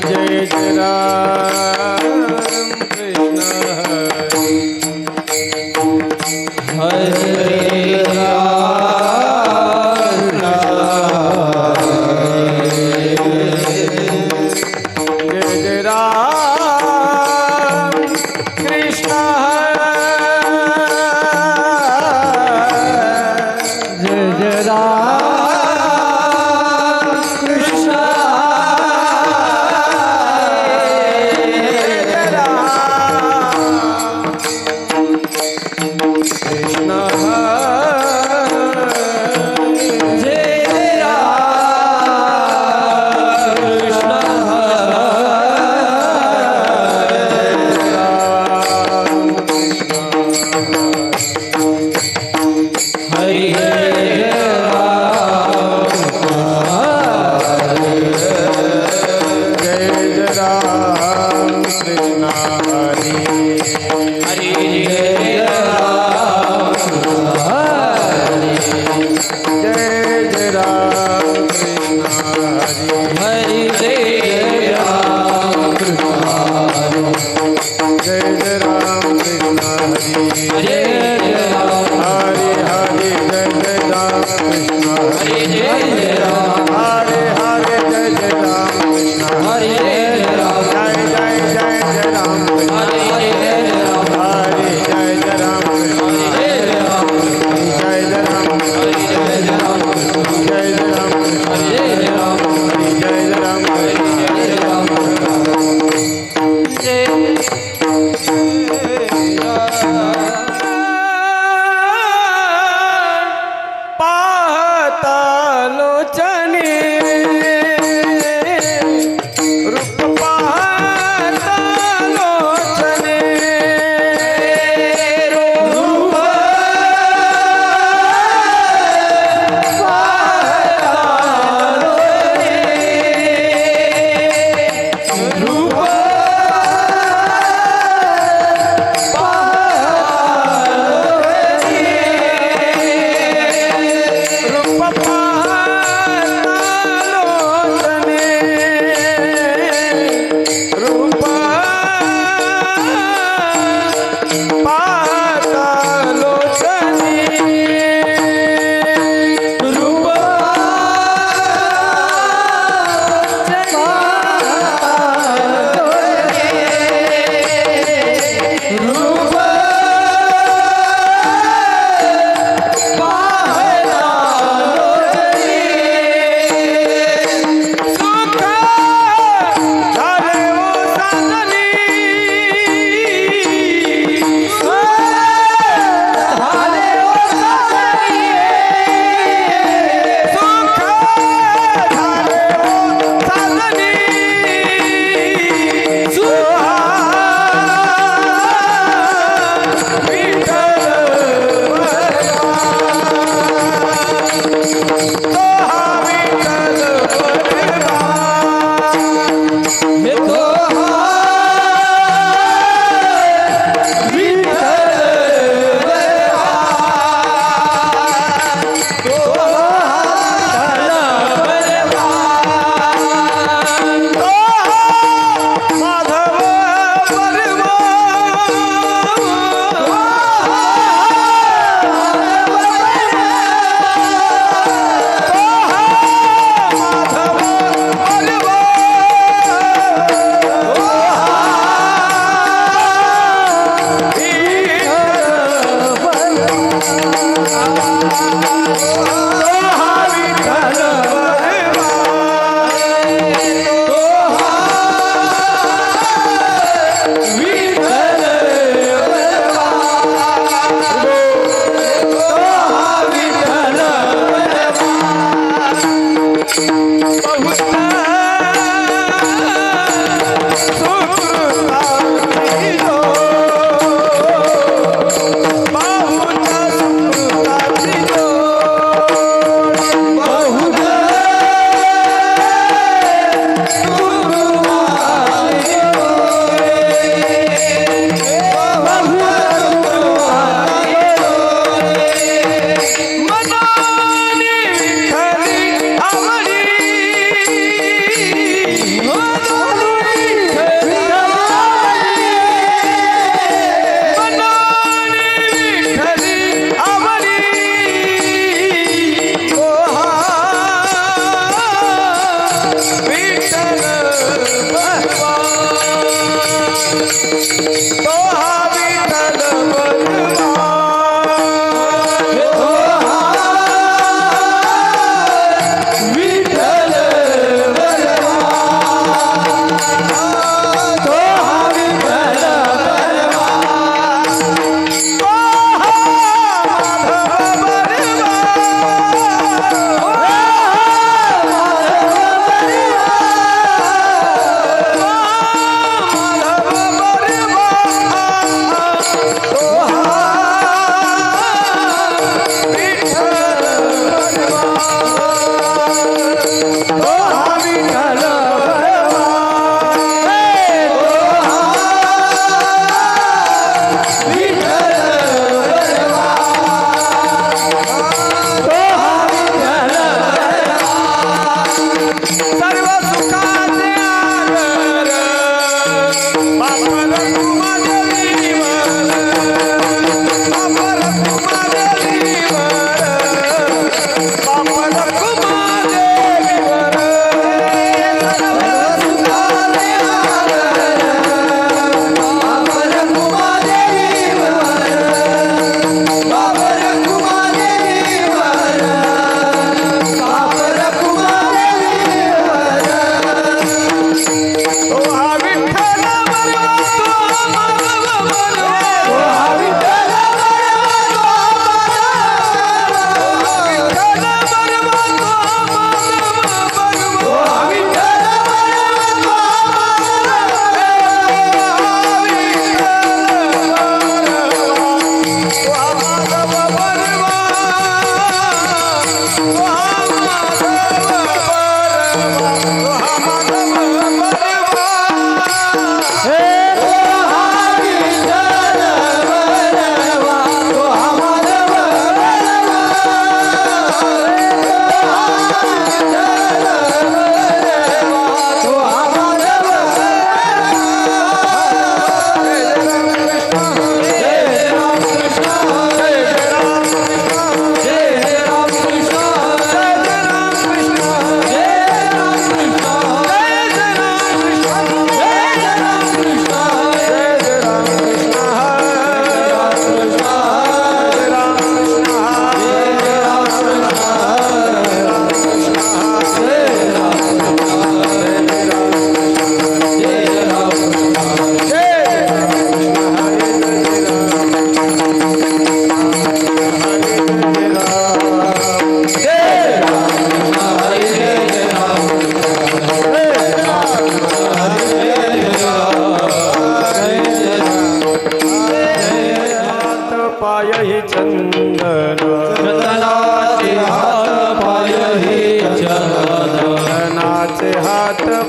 जय जय राम कृष्ण हरे हरे जय जय राम कृष्ण जय जय राम कृष्ण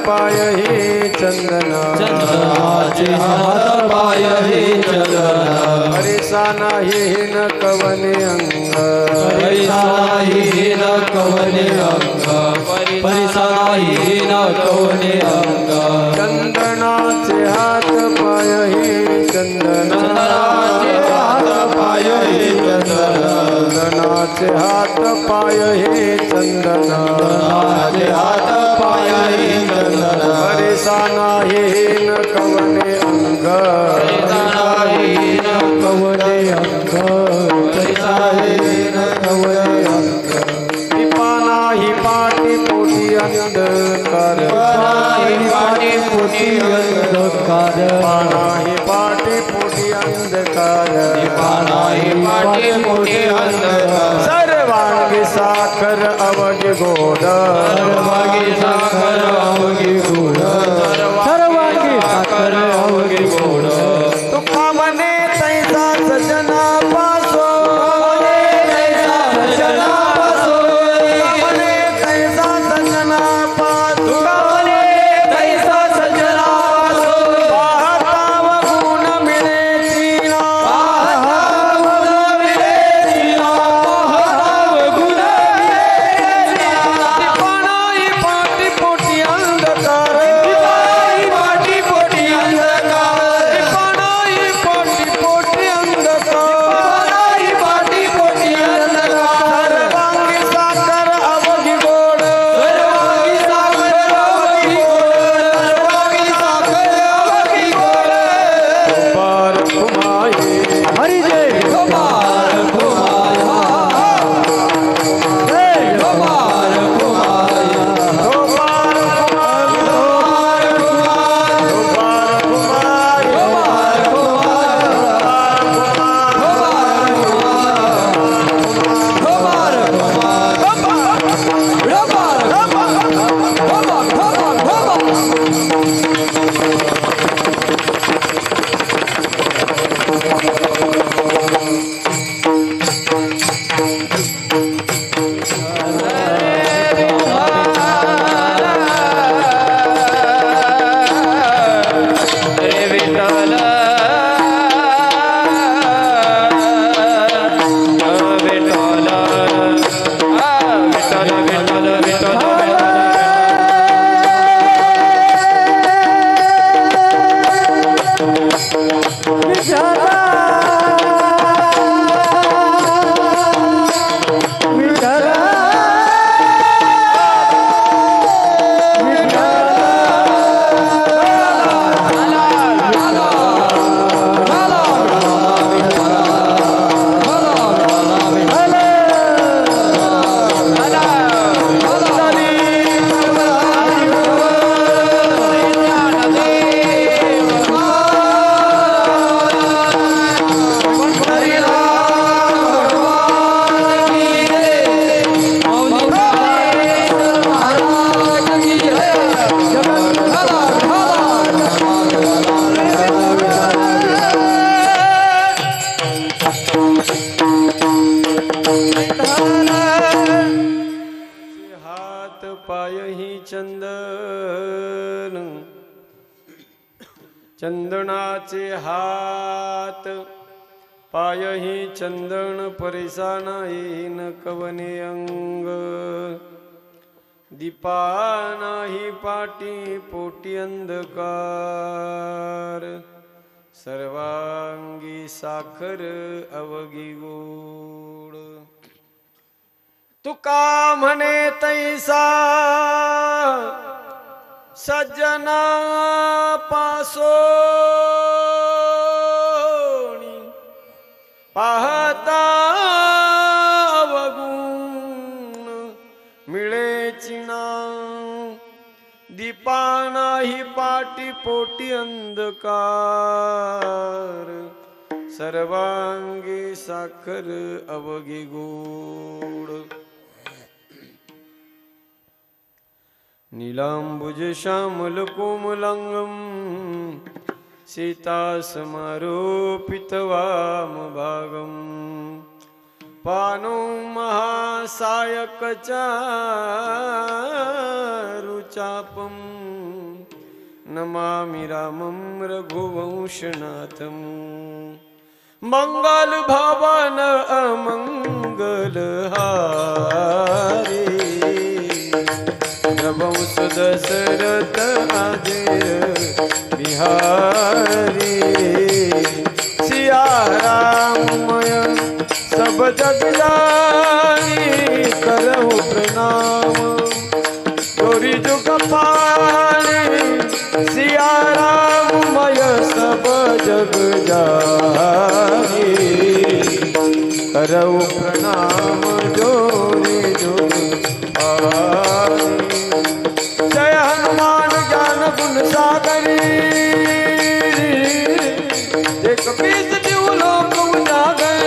पाय हे चंदना, चंदनाचे हात पाय हे चंदना, हरिसा नाही न कवने अंग, परिसा नाही न कवने अंग, परिसा नाही न कवने अंग, चंदनाचे हात पाय हे चंदना, चंदनाचे हात पाय हे चंदना, चंदनाचे हात पाय हे चंदना, चंदनाचे हात पाय हे चंदना, हरिसा नाही न कवने अंग, परिसा नाही न कवने अंग, परिसा नाही न कवने अंग, दीपा नाही पाटी पोटी अंधकार, नाही पाटी पोटी अंधकार, नाही पाटी पोटी अंधकार, नाही पाटी पोटी अंधकार, सर्वांगी साखर अवघी गोड, सर्वांगी साखर अवघी गोड, सर्वांगी साखर अवघी गोड, तुका म्हणे तैसा सजना पासो, सजना पासो, म्हणे तैसा सजना पासो, तैसा सजना पासो, पाहता व गुण मिळे तिला, पाहता गुण मिळे तिला, पाहता गुण मिळे तिला, दीपा नाही पाटी पोटी अंधकार, चंदनाचे हात पायही चंदन परिसाना येईन कवने अंग दीपा नाही पाटी पोटी अंधकार सर्वांगी साखर अवघी गोड तुका म्हणे तैसा सज्जना पासोनी पाहता अवगुण मिळे चिना दीपा नाही पाटी पोटी अंधकार सर्वांगी साखर अवघी गोड नीलांबुज श्यामल कोमलांगम सीतासमारोपित वामभागम पानो महासायकचारुचापं नमामि रामं रघुवंशनाथं मंगल भवन अमंगलहारी प्रभंस दशरथ अजय बिहारी सिया राममय सब जग जानी करहु प्रणाम गौरी जुग पानी सिया राममय सब जग जानी करहु प्रणाम जोरी जुग पानी जय हनुमान ज्ञान गुण सागरी एक बीस जीव लोक उजागर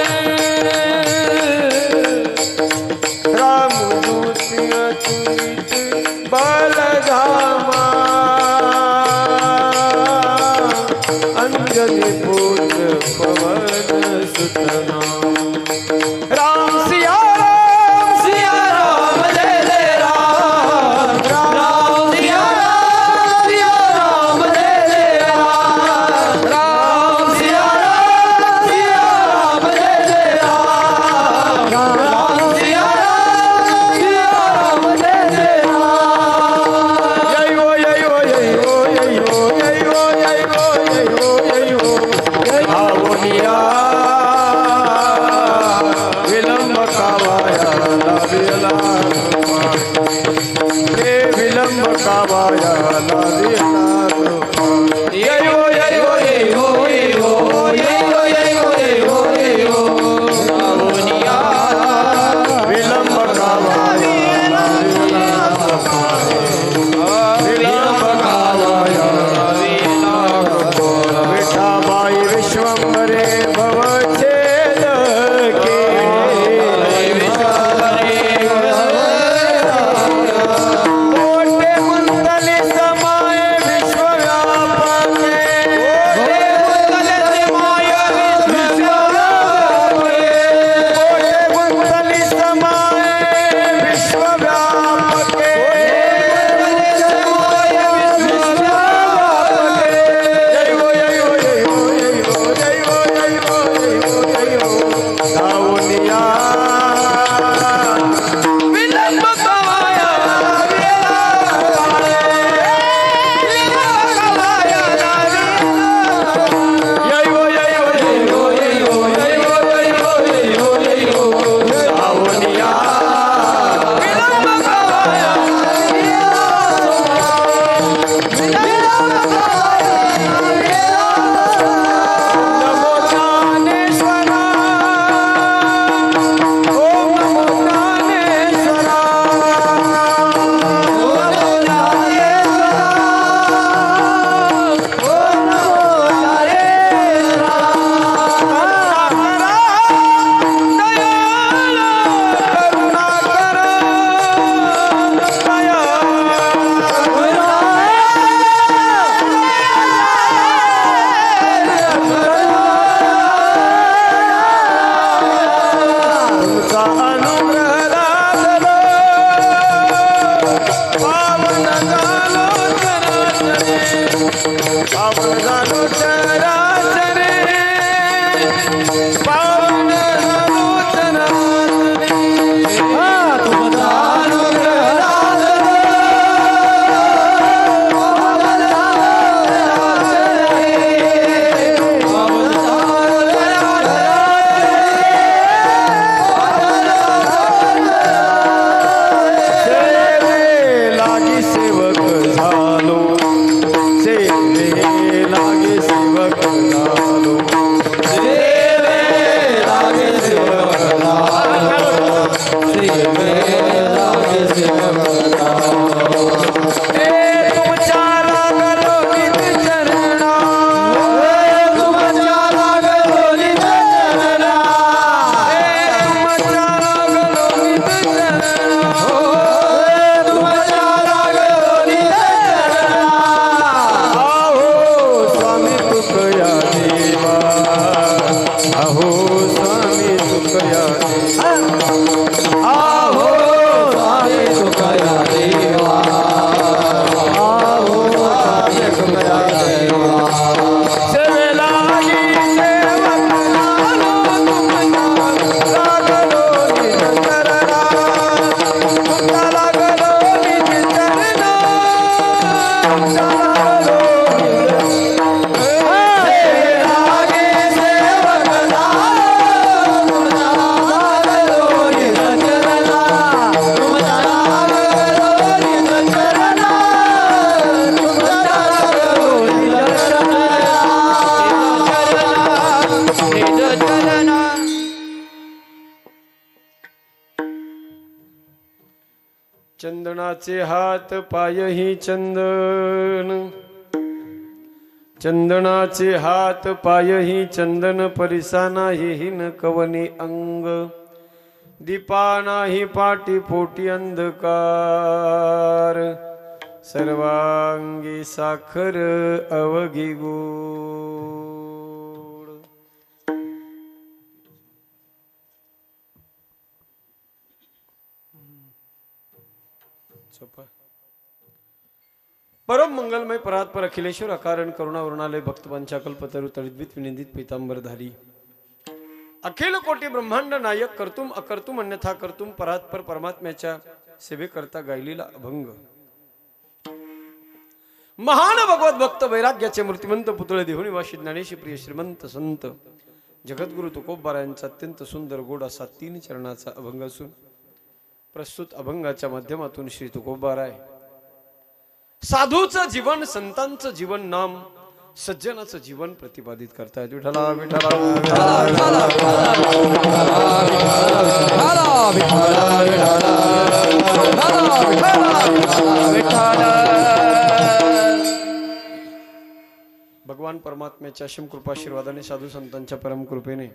राम दूती अतुलित बलधामा अंजनी पुत्र पवन सुत नाम राम सिया चंदनाचे हात पायही चंदन, चंदनाचे हात पायही चंदन, परिसा नाही हिन कवनी अंग, दीपा नाही पाटी पोटी अंधकार, सर्वांगी साखर अवघी गोड. परम मंगलमय परात्पर अखिलेश्वर अकारण करुणावरुणालय भक्तवंचा कल्पतरु तळिद्वित विनिंदित पीतांबरधारी अखिल कोटी ब्रह्मांड नायक कर्तुम अकर्तुम अन्यथा कर्तुम परात्पर परमात्म्याच्या सेवेकरता गायलेला अभंग. महान भगवत भक्त वैराग्याचे मूर्तिमंत पुतळे देहुनिवासी ज्ञानेशी प्रिय श्रीमंत संत जगद्गुरु तुकोबारायांचा अत्यंत सुंदर गोड असा 3 चरणाचा अभंग असून प्रस्तुत अभंगाच्या माध्यमातून श्री तुकोबाराय साधूचं जीवन, संतांचं जीवन, नाम सज्जनाचं जीवन प्रतिपादित करतायत. विठ्ठला विठ्ठला भगवान परमात्म्याच्या असीम कृपाशीर्वादाने साधू संतांच्या परम कृपेने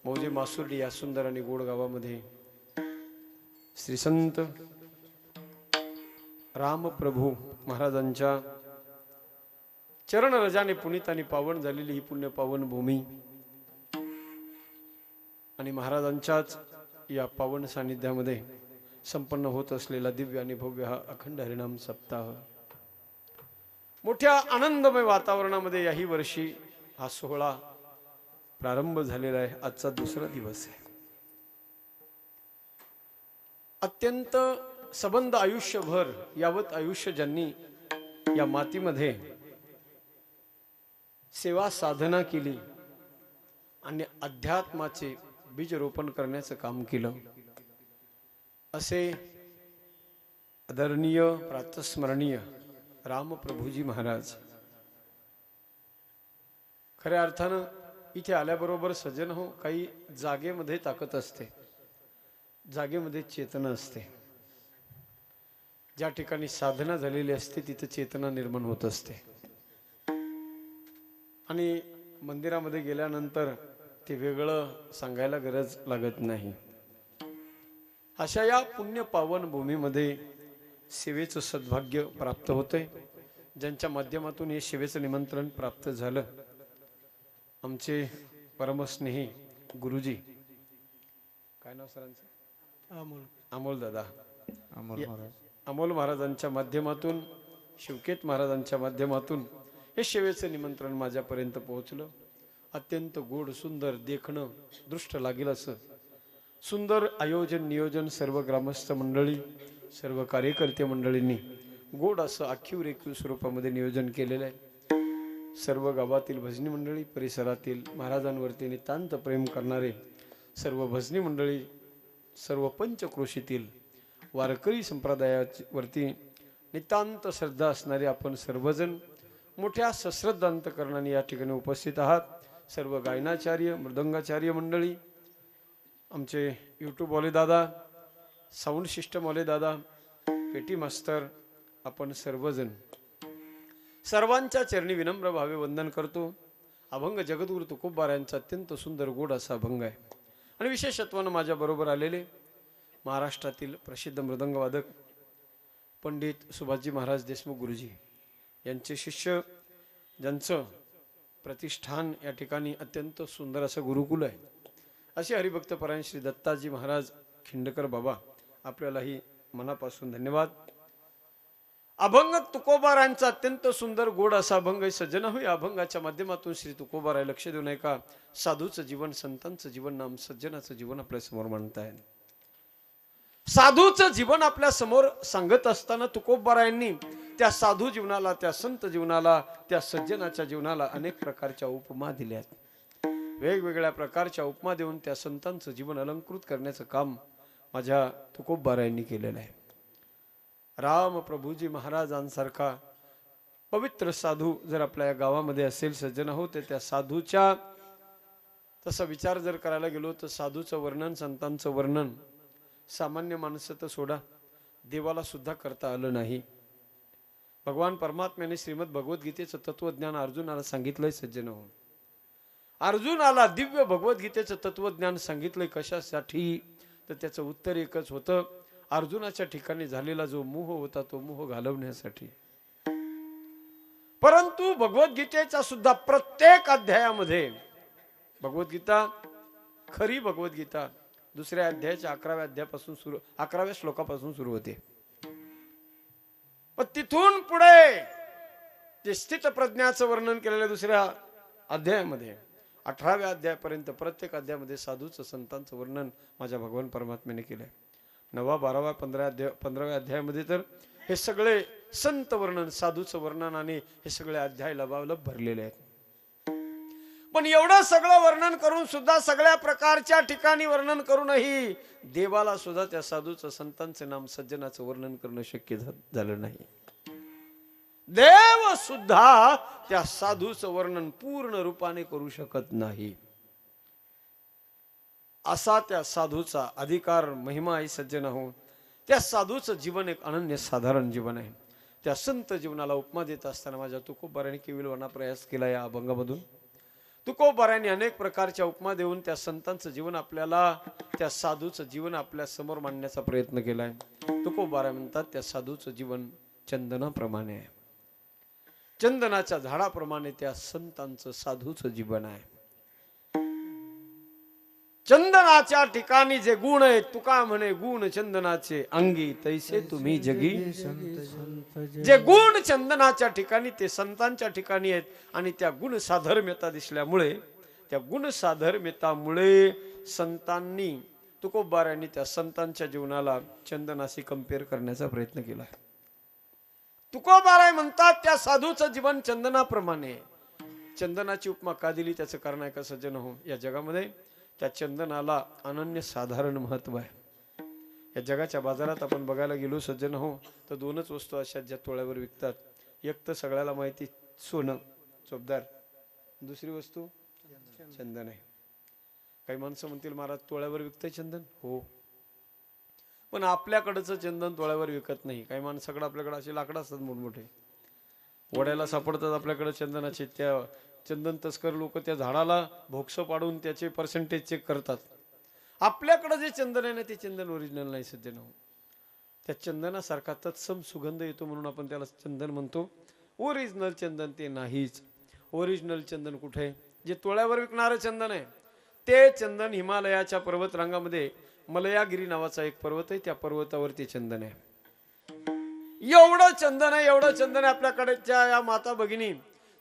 मौजे मासुर्डी या सुंदर आणि गोड गावामध्ये श्री संत रामप्रभू महाराजांच्या चरण रजाने पुनीत आणि पावन झालेली ही पुण्य पावन भूमी आणि महाराजांच्याच या पावन सानिध्यामध्ये संपन्न होत असलेला दिव्य आणि भव्य हा अखंड हरिनाम सप्ताह मोठ्या आनंदमय वातावरणामध्ये याही वर्षी हा सोहळा प्रारंभ झालेला आहे. आजचा दुसरा दिवस आहे. अत्यंत सबंध आयुष्यभर यावत आयुष्य ज्यांनी या मातीमध्ये सेवा साधना केली आणि अध्यात्माचे बीज रोपण करण्याचं काम केलं असे आदरणीय प्रातस्मरणीय रामप्रभूजी महाराज खऱ्या अर्थानं इथे आल्याबरोबर सज्जन हो काही जागेमध्ये ताकद असते, जागेमध्ये चेतना असते. ज्या ठिकाणी साधना झालेली असते तिथे चेतना निर्माण होत असते आणि मंदिरामध्ये गेल्यानंतर ते वेगळं सांगायला गरज लागत नाही. अशा या पुण्य पावन भूमीमध्ये सेवेचं सद्भाग्य प्राप्त होते. ज्यांच्या माध्यमातून हे सेवेचं निमंत्रण प्राप्त झालं आमचे परमस्नेही गुरुजी, काय नाव सरांचं? अमोल दादा, अमोल महाराजांच्या माध्यमातून, शिवकेत महाराजांच्या माध्यमातून हे सेवेचं निमंत्रण माझ्यापर्यंत पोहोचलं. अत्यंत गोड सुंदर देखणं दृष्ट लागेल असं सुंदर आयोजन नियोजन सर्व ग्रामस्थ मंडळी सर्व कार्यकर्ते मंडळींनी गोड असं आखीव रेखीव स्वरूपामध्ये नियोजन केलेलं आहे. सर्व गावातील भजनी मंडळी, परिसरातील महाराजांवरती नितांत प्रेम करणारे सर्व भजनी मंडळी, सर्व पंचक्रोशीतील वारकरी संप्रदायावरती नितांत श्रद्धा असणारे आपण सर्वजण मोठ्या सश्रद्ध अंतकरणाने या ठिकाणी उपस्थित आहात. सर्व गायनाचार्य, मृदंगाचार्य मंडळी, आमचे यूट्यूबवाले दादा, साऊंड सिस्टमवाले दादा, पेटी मास्तर, आपण सर्वजण सर्वांच्या चरणी विनम्र भावे वंदन करतो. अभंग जगद्गुरु तुकोबारायांचा अत्यंत सुंदर गोड असा अभंग आहे आणि विशेषत्वानं माझ्या बरोबर आलेले महाराष्ट्रातील प्रसिद्ध मृदंगवादक पंडित सुभाषजी महाराज देशमुख गुरुजी यांचे शिष्य, ज्यांचं प्रतिष्ठान या ठिकाणी अत्यंत सुंदर असं गुरुकुल आहे, असे हरिभक्त परायण श्री दत्ताजी महाराज खिंडकर बाबा, आपल्यालाही मनापासून धन्यवाद. अभंग तुकोबारायांचा अत्यंत सुंदर गोड असा अभंग सज्जन होय. अभंगाच्या माध्यमातून श्री तुकोबाराय लक्ष देऊ नये का साधूचं जीवन, संतांचं जीवन, नाम सज्जनाचं जीवन आपल्या समोर मांडताय. साधूचं जीवन आपल्या समोर सांगत असताना तुकोबारायांनी त्या साधू जीवनाला, त्या संत जीवनाला, त्या सज्जनाच्या जीवनाला अनेक प्रकारच्या उपमा दिल्यात. वेगवेगळ्या प्रकारच्या उपमा देऊन त्या संतांचं जीवन अलंकृत करण्याचं काम माझ्या तुकोबारायांनी केलेलं आहे. रामप्रभूजी महाराजांसारखा पवित्र साधू जर आपल्या या गावामध्ये असेल सज्जन हो, तर त्या साधूच्या तसा विचार जर करायला गेलो तर साधूचं वर्णन, संतांचं वर्णन सामान्य माणसं तर सोडा, देवाला सुद्धा करता आलं नाही. भगवान परमात्म्याने श्रीमद भगवद्गीतेचं तत्वज्ञान अर्जुनाला सांगितलंय सज्जन हो. अर्जुनाला दिव्य भगवद्गीतेचं तत्वज्ञान सांगितलंय कशासाठी, तर त्याचं उत्तर एकच होतं, अर्जुनाच्या ठिकाणी झालेला जो मोह होता तो मोह घालवण्यासाठी. परंतु भगवद्गीतेचा सुद्धा प्रत्येक अध्यायामध्ये, भगवद्गीता खरी भगवद्गीता दुसऱ्या अध्यायाच्या 11व्या अध्यायापासून 11व्या श्लोकापासून सुरू होते. पण तिथून पुढे जे स्थित प्रज्ञाचं वर्णन केलेलं दुसऱ्या अध्यायामध्ये 18व्या अध्यायापर्यंत प्रत्येक अध्यायामध्ये साधूचं संतांचं वर्णन माझ्या भगवान परमात्म्याने केलंय. 9वा 12वा 15व्या अध्यायामध्ये तर हे सगळे संत वर्णन, साधूचं वर्णन आणि हे सगळे अध्याय लबावलब भरलेले आहेत. पण एवढं सगळं वर्णन करून सुद्धा, सगळ्या प्रकारच्या ठिकाणी वर्णन करूनही देवाला सुद्धा त्या साधूचं संतांचं नाम सज्जनाचं वर्णन करणं शक्य झालं नाही. देव सुद्धा त्या साधूचं वर्णन पूर्ण रूपाने करू शकत नाही. असा त्या साधूचा अधिकार महिमा आहे सज्जन हो. त्या साधूचं जीवन एक अनन्य साधारण जीवन आहे. त्या संत जीवनाला उपमा देत असताना माझ्या तुकोबाराने केविलवाना प्रयास केला. या अभंगामधून तुकोबाराने अनेक प्रकारच्या उपमा देऊन त्या संतांचं जीवन आपल्याला, त्या साधूचं जीवन आपल्या समोर मांडण्याचा प्रयत्न केलाय. तुकोबारा म्हणतात त्या साधूचं जीवन चंदनाप्रमाणे आहे. चंदनाच्या झाडाप्रमाणे त्या संतांचं साधूचं जीवन आहे. चंदनाच्या ठिकाणी जे गुण आहेत, तुका म्हणे गुण चंदनाचे अंगी तैसे तुम्ही जगी. जे गुण चंदनाच्या ठिकाणी ते संतांच्या ठिकाणी आहेत. आणि त्या गुण साधर्म्यता दिसल्यामुळे, त्या गुण साधर्म्यतामुळे संतांनी, तुकोबारांनी त्या संतांच्या जीवनाला चंदनाशी कंपेअर करण्याचा प्रयत्न केला. तुकोबाराय म्हणतात त्या साधूचं जीवन चंदनाप्रमाणे. चंदनाची उपमा का दिली त्याचं कारण आहे का सज्जन हो. या जगामध्ये त्या चंदनाला अनन्य साधारण महत्व आहे. या जगाच्या बाजारात आपण बघायला गेलो सज्जन हो, तर 2च वस्तू अशा ज्या तोळ्यावर विकतात. एक तर सगळ्याला माहिती सोनं चोपदार, दुसरी वस्तू चंदन आहे. काही माणसं म्हणतील महाराज तोळ्यावर विकतंय चंदन. हो, पण आपल्याकडचं चंदन तोळ्यावर विकत नाही. काही माणसाकडे आपल्याकडे असे लाकडं असतात मोठमोठे, वड्याला सापडतात आपल्याकडे चंदनाचे. त्या चंदन तस्कर लोक त्या झाडाला भोक्स पाडून त्याचे पर्सेंटेज चेक करतात. आपल्याकडे जे चंदन आहे ना ते चंदन ओरिजिनल नाही सज्जन हो. त्या चंदनासारखा तत्सम सुगंध येतो म्हणून आपण त्याला चंदन म्हणतो. ओरिजिनल चंदन ते नाहीच. ओरिजिनल चंदन कुठे? जे तोळ्यावर विकणारं चंदन आहे ते चंदन हिमालयाच्या पर्वतरांगामध्ये मलयागिरी नावाचा एक पर्वत आहे, त्या पर्वतावरती चंदन आहे. एवढं चंदन आहे, एवढं चंदन आहे. आपल्याकडेच्या या माता भगिनी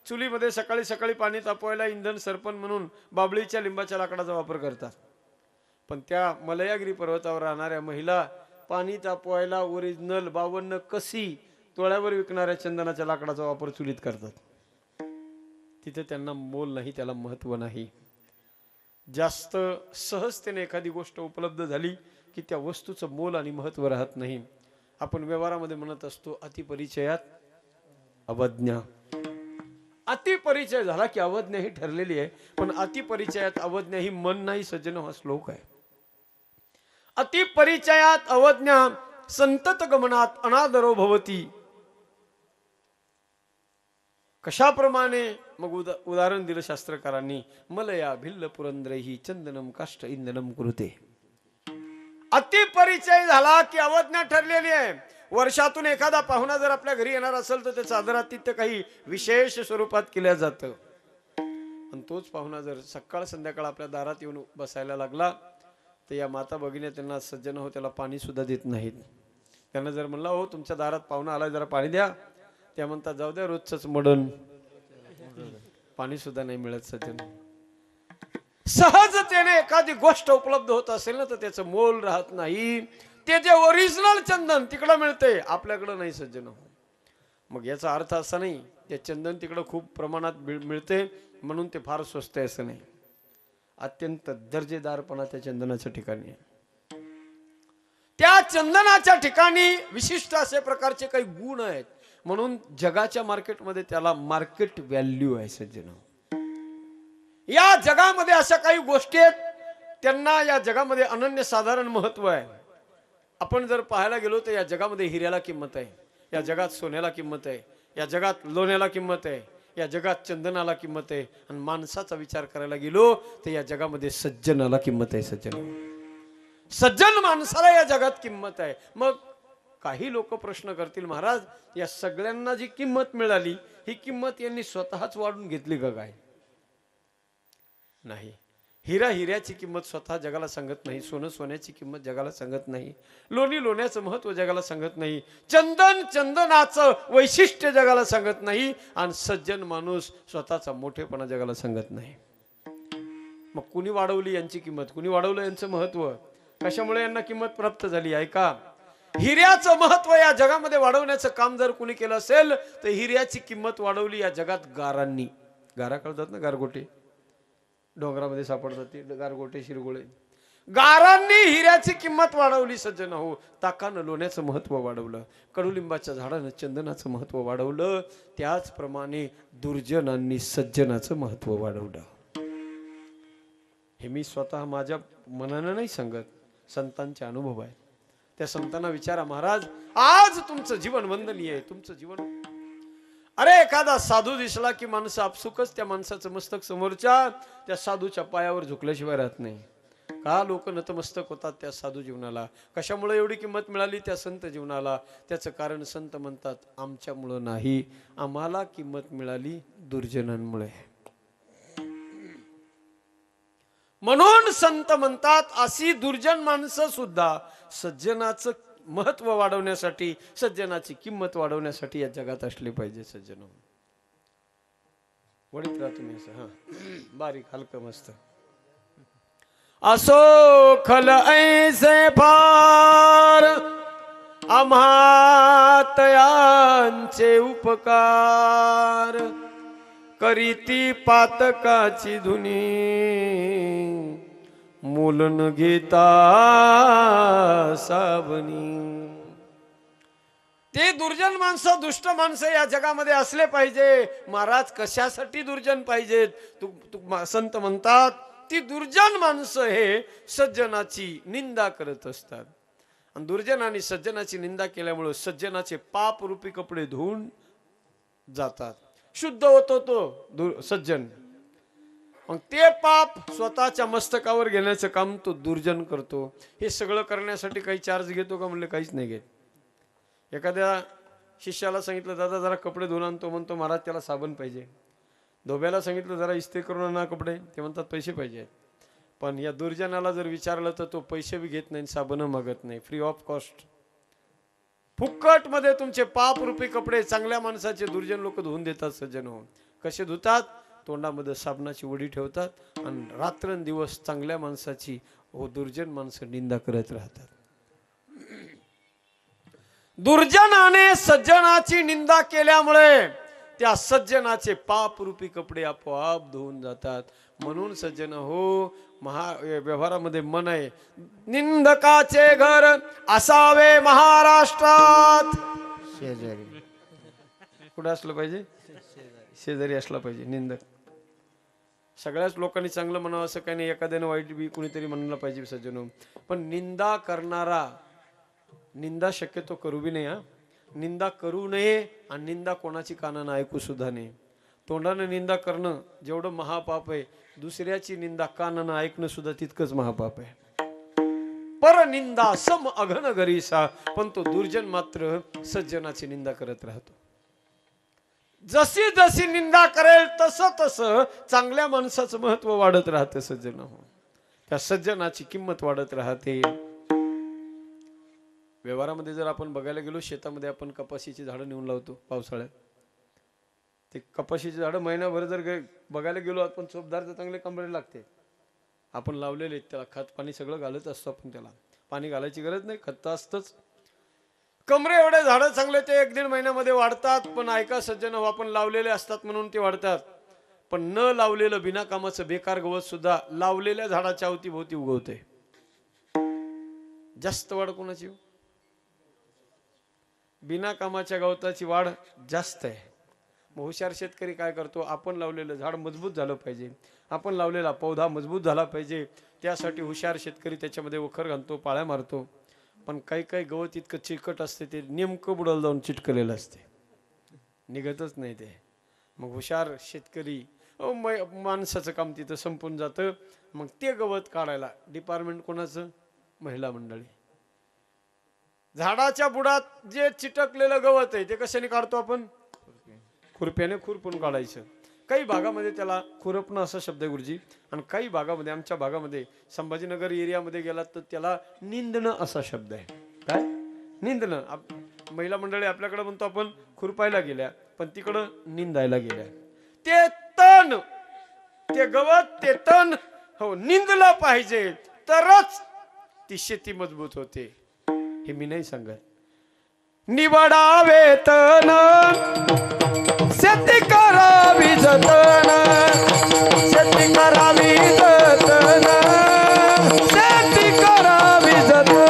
चुलीमध्ये सकाळी सकाळी पाणी तापवायला इंधन सरपण म्हणून बाबळीच्या लिंबाच्या लाकडाचा वापर करतात. पण त्या मलयागिरी पर्वतावर राहणाऱ्या महिला पाणी तापवायला ओरिजिनल 52 कसी तोळ्यावर विकणाऱ्या चंदनाच्या लाकडाचा वापर चुलीत करतात. तिथे त्यांना मोल नाही, त्याला महत्व नाही. जास्त सहजतेने एखादी गोष्ट उपलब्ध झाली की त्या वस्तूचं मोल आणि महत्व राहत नाही. आपण व्यवहारामध्ये म्हणत असतो अतिपरिचयात अवज्ञा. अतिपरिचय झाला की अवज्ञा ही ठरलेली आहे. पण अतिपरिचयात अवज्ञा ही मन नाही सज्जन, हा श्लोक आहे. अतिपरिचयात अवज्ञा संतत गमनात अनादरो भवती. कशाप्रमाणे? मग उदाहरण दिलं शास्त्रकारांनी. मलया भिल्ल पुरंद्रही चंदनम काष्ट इंधनम कुरुते. अतिपरिचय झाला की अवज्ञा ठरलेली आहे. वर्षातून एखादा पाहुणा जर आपल्या घरी येणार असेल तर त्याचं आदरातिथ्य काही विशेष स्वरूपात केलं जातं. आणि तोच पाहुणा जर सकाळ संध्याकाळ आपल्या दारात येऊन बसायला लागला तर या माता भगिनी त्यांना सज्जन हो त्याला पाणी सुद्धा देत नाहीत. त्यांना जर म्हणला हो तुमच्या दारात पाहुणा आलाय जरा पाणी द्या, त्या म्हणतात जाऊ द्या रोजच मडण, पाणी सुद्धा नाही मिळत सज्जन. सहजतेने एखादी गोष्ट उपलब्ध होत असेल ना तर त्याचं मोल राहत नाही. ते जे ओरिजिनल चंदन तिकडं मिळते, आपल्याकडं नाही सज्जन. मग याचा अर्थ असा नाही ते चंदन तिकडं खूप प्रमाणात मिळते म्हणून ते फार स्वस्त आहे असं नाही. अत्यंत दर्जेदारपणा त्या चंदनाच्या ठिकाणी आहे. त्या चंदनाच्या ठिकाणी विशिष्ट असे प्रकारचे काही गुण आहेत म्हणून जगाच्या मार्केटमध्ये त्याला मार्केट व्हॅल्यू आहे सज्जन. या जगामध्ये अशा काही गोष्टी आहेत त्यांना या जगामध्ये अनन्य साधारण महत्व आहे. आपण जर पाहायला गेलो तर या जगामध्ये हिऱ्याला किंमत आहे, या जगात सोन्याला किंमत आहे, या जगात लोण्याला किंमत आहे, या जगात चंदनाला किंमत आहे. आणि माणसाचा विचार करायला गेलो तर या जगामध्ये सज्जनाला किंमत आहे. सज्जन माणसाला या जगात किंमत आहे. मग काही लोक प्रश्न करतील, महाराज या सगळ्यांना जी किंमत मिळाली ही किंमत यांनी स्वतःच वाढून घेतली का काय? नाही. हिरा हिऱ्याची किंमत स्वतः जगाला सांगत नाही, सोनं सोन्याची किंमत जगाला सांगत नाही, लोणी लोण्याचं महत्व जगाला सांगत नाही, चंदन चंदनाचं वैशिष्ट्य जगाला सांगत नाही, आणि सज्जन माणूस स्वतःचा मोठेपणा जगाला सांगत नाही. मग कुणी वाढवली यांची किंमत, कुणी वाढवलं यांचं महत्व? कशामुळे यांना किंमत प्राप्त झाली? ऐका, हिऱ्याचं महत्व या जगामध्ये वाढवण्याचं काम जर कुणी केलं असेल तर हिऱ्याची किंमत वाढवली या जगात गारांनी. गारा कळतात ना, गारगोटे डोंगरामध्ये सापडतात ते गारगोटे, शिरगोळे. गारांनी हिऱ्याची किंमत वाढवली सज्जन हो. ताकानं लोण्याचं महत्व वाढवलं, कडुलिंबाच्या झाडानं चंदनाचं महत्व वाढवलं, त्याचप्रमाणे दुर्जनांनी सज्जनाचं महत्व वाढवलं. हे मी स्वतः माझ्या मनानं नाही सांगत, संतांचे अनुभव आहे. त्या संतांना विचारा, महाराज आज तुमचं जीवन वंदनीय आहे, तुमचं जीवन. अरे एखादा साधू दिसला की माणसं आपसुकच त्या माणसाचं मस्तक समोरच्या त्या साधूच्या पायावर झुकल्याशिवाय राहत नाही. का लोक नतमस्तक होतात त्या साधू जीवनाला? कशामुळे एवढी किंमत मिळाली त्या संत जीवनाला? त्याचं कारण संत म्हणतात, आमच्यामुळं नाही, आम्हाला किंमत मिळाली दुर्जनांमुळे. म्हणून संत म्हणतात, अशी दुर्जन माणसं सुद्धा सज्जनाचं महत्व वाढवण्यासाठी, सज्जनाची किंमत वाढवण्यासाठी या जगात असले पाहिजे. सज्जन वडीत राहा तुम्ही असं, हा बारीक हलकं मस्त. असो खल ऐसे फार आम्हा तयांचे उपकार, करीती पातकाची धुनी मूल न घेता साबनी. ते दुर्जन माणसं, दुष्ट माणसं या जगामध्ये असले पाहिजे. महाराज कशासाठी दुर्जन पाहिजेत? संत म्हणतात, ती दुर्जन माणसं हे सज्जनाची निंदा करत असतात, आणि दुर्जन आणि सज्जनाची निंदा केल्यामुळे सज्जनाचे पाप रूपी कपडे धुवून जातात, शुद्ध होतो तो सज्जन. मग ते पाप स्वतःच्या मस्तकावर घेण्याचं काम तो दुर्जन करतो. हे सगळं करण्यासाठी काही चार्ज घेतो का? म्हणले काहीच नाही घेत. एखाद्या शिष्याला सांगितलं, दादा जरा कपडे धुवून आणतो, म्हणतो महाराज त्याला साबण पाहिजे. धोब्याला सांगितलं जरा इस्त्री करून आणा कपडे, ते म्हणतात पैसे पाहिजे. पण या दुर्जनाला जर विचारलं तर तो पैसे बी घेत नाही, साबण मागत नाही, फ्री ऑफ कॉस्ट. फुक्कट मध्ये तुमचे पाप रूपी कपडे चांगल्या माणसाचे दुर्जन लोक धुवून देतात. सज्जन हो कसे धुतात? तोंडामध्ये साबणाची वडी ठेवतात आणि रात्रंदिवस चांगल्या माणसाची दुर्जन माणसं निंदा करत राहतात. दुर्जनाने सज्जनाची निंदा केल्यामुळे त्या सज्जनाचे पाप रूपी कपडे आपोआप धुवून जातात. म्हणून सज्जन हो, व्यवहारामध्ये मन आहे, निंदकाचे घर असावे महाराष्ट्रात. शेजारी कुठे असलं पाहिजे? शेजारी असला पाहिजे निंदक. सगळ्याच लोकांनी चांगलं म्हणावं असं काही नाही, एखाद्याने वाईट बी कुणीतरी म्हणलं पाहिजे सज्जनो. पण निंदा करणारा निंदा शक्यतो करू बी नाही. निंदा करू नये, आणि निंदा कोणाची कानानं ऐकू सुद्धा नाही. तोंडानं निंदा करणं जेवढं महापाप आहे, दुसऱ्याची निंदा कानानं ऐकणं सुद्धा तितकंच महापाप आहे. पर निंदा सम अघन गरीसा, पण तो दुर्जन मात्र सज्जनाची निंदा करत राहतो. जशी जशी निंदा करेल तसं तसं चांगल्या माणसाचं महत्व वाढत राहते. सज्जन हो, त्या सज्जनाची किंमत वाढत राहते. व्यवहारामध्ये जर आपण बघायला गेलो, शेतामध्ये आपण कपाशीची झाडं नेऊन लावतो पावसाळ्यात. ते कपाशीची झाडं महिनाभर जर बघायला गेलो आपण, चोपदार तर चांगले कंबरे लागते. आपण लावलेले त्याला खत पाणी सगळं घालत असतो. आपण त्याला पाणी घालायची गरज नाही, खत असतंच. कमरे एवढे झाडं चांगले ते 1-1.5 महिन्यामध्ये वाढतात. पण ऐका सज्जन, आपण लावलेले असतात म्हणून ते वाढतात. पण न लावलेलं बिना कामाचं बेकार गवत सुद्धा लावलेल्या झाडाच्या अवतीभोवती उगवते. जास्त वाढ कोणाची? बिना कामाच्या गवताची वाढ जास्त आहे. मग हुशार शेतकरी काय करतो? आपण लावलेलं झाड मजबूत झालं पाहिजे, आपण लावलेला पौधा मजबूत झाला पाहिजे, त्यासाठी हुशार शेतकरी त्याच्यामध्ये वखर घालतो, पाळ्या मारतो. पण काही काही गवत इतकं चिकट असते ते नेमकं बुडाला जाऊन चिटकलेलं असते, निघतच नाही ते. मग हुशार शेतकरी माणसाचं काम तिथं संपून जातं. मग ते गवत काढायला डिपार्टमेंट कोणाचं? महिला मंडळी. झाडाच्या बुडात जे चिटकलेलं गवत आहे ते कशाने काढतो आपण? खुरप्याने खुरपून काढायचं. काही भागामध्ये त्याला खुरपणं असा शब्द आहे गुरुजी, आणि काही भागामध्ये, आमच्या भागामध्ये संभाजीनगर एरियामध्ये गेलात तर त्याला निंदणं असा शब्द आहे. काय? निंदणं. महिला मंडळी आपल्याकडे म्हणतो आपण खुरपायला गेल्या, पण तिकडं निंदायला गेल्या. ते तण, ते गवत, ते तण हो निंदलं पाहिजे, तरच ती शेती मजबूत होते. हे मी नाही सांगत. निवडावे तण, शेती करावी जतन, शेती करावी जतन, शेती करावी जतन.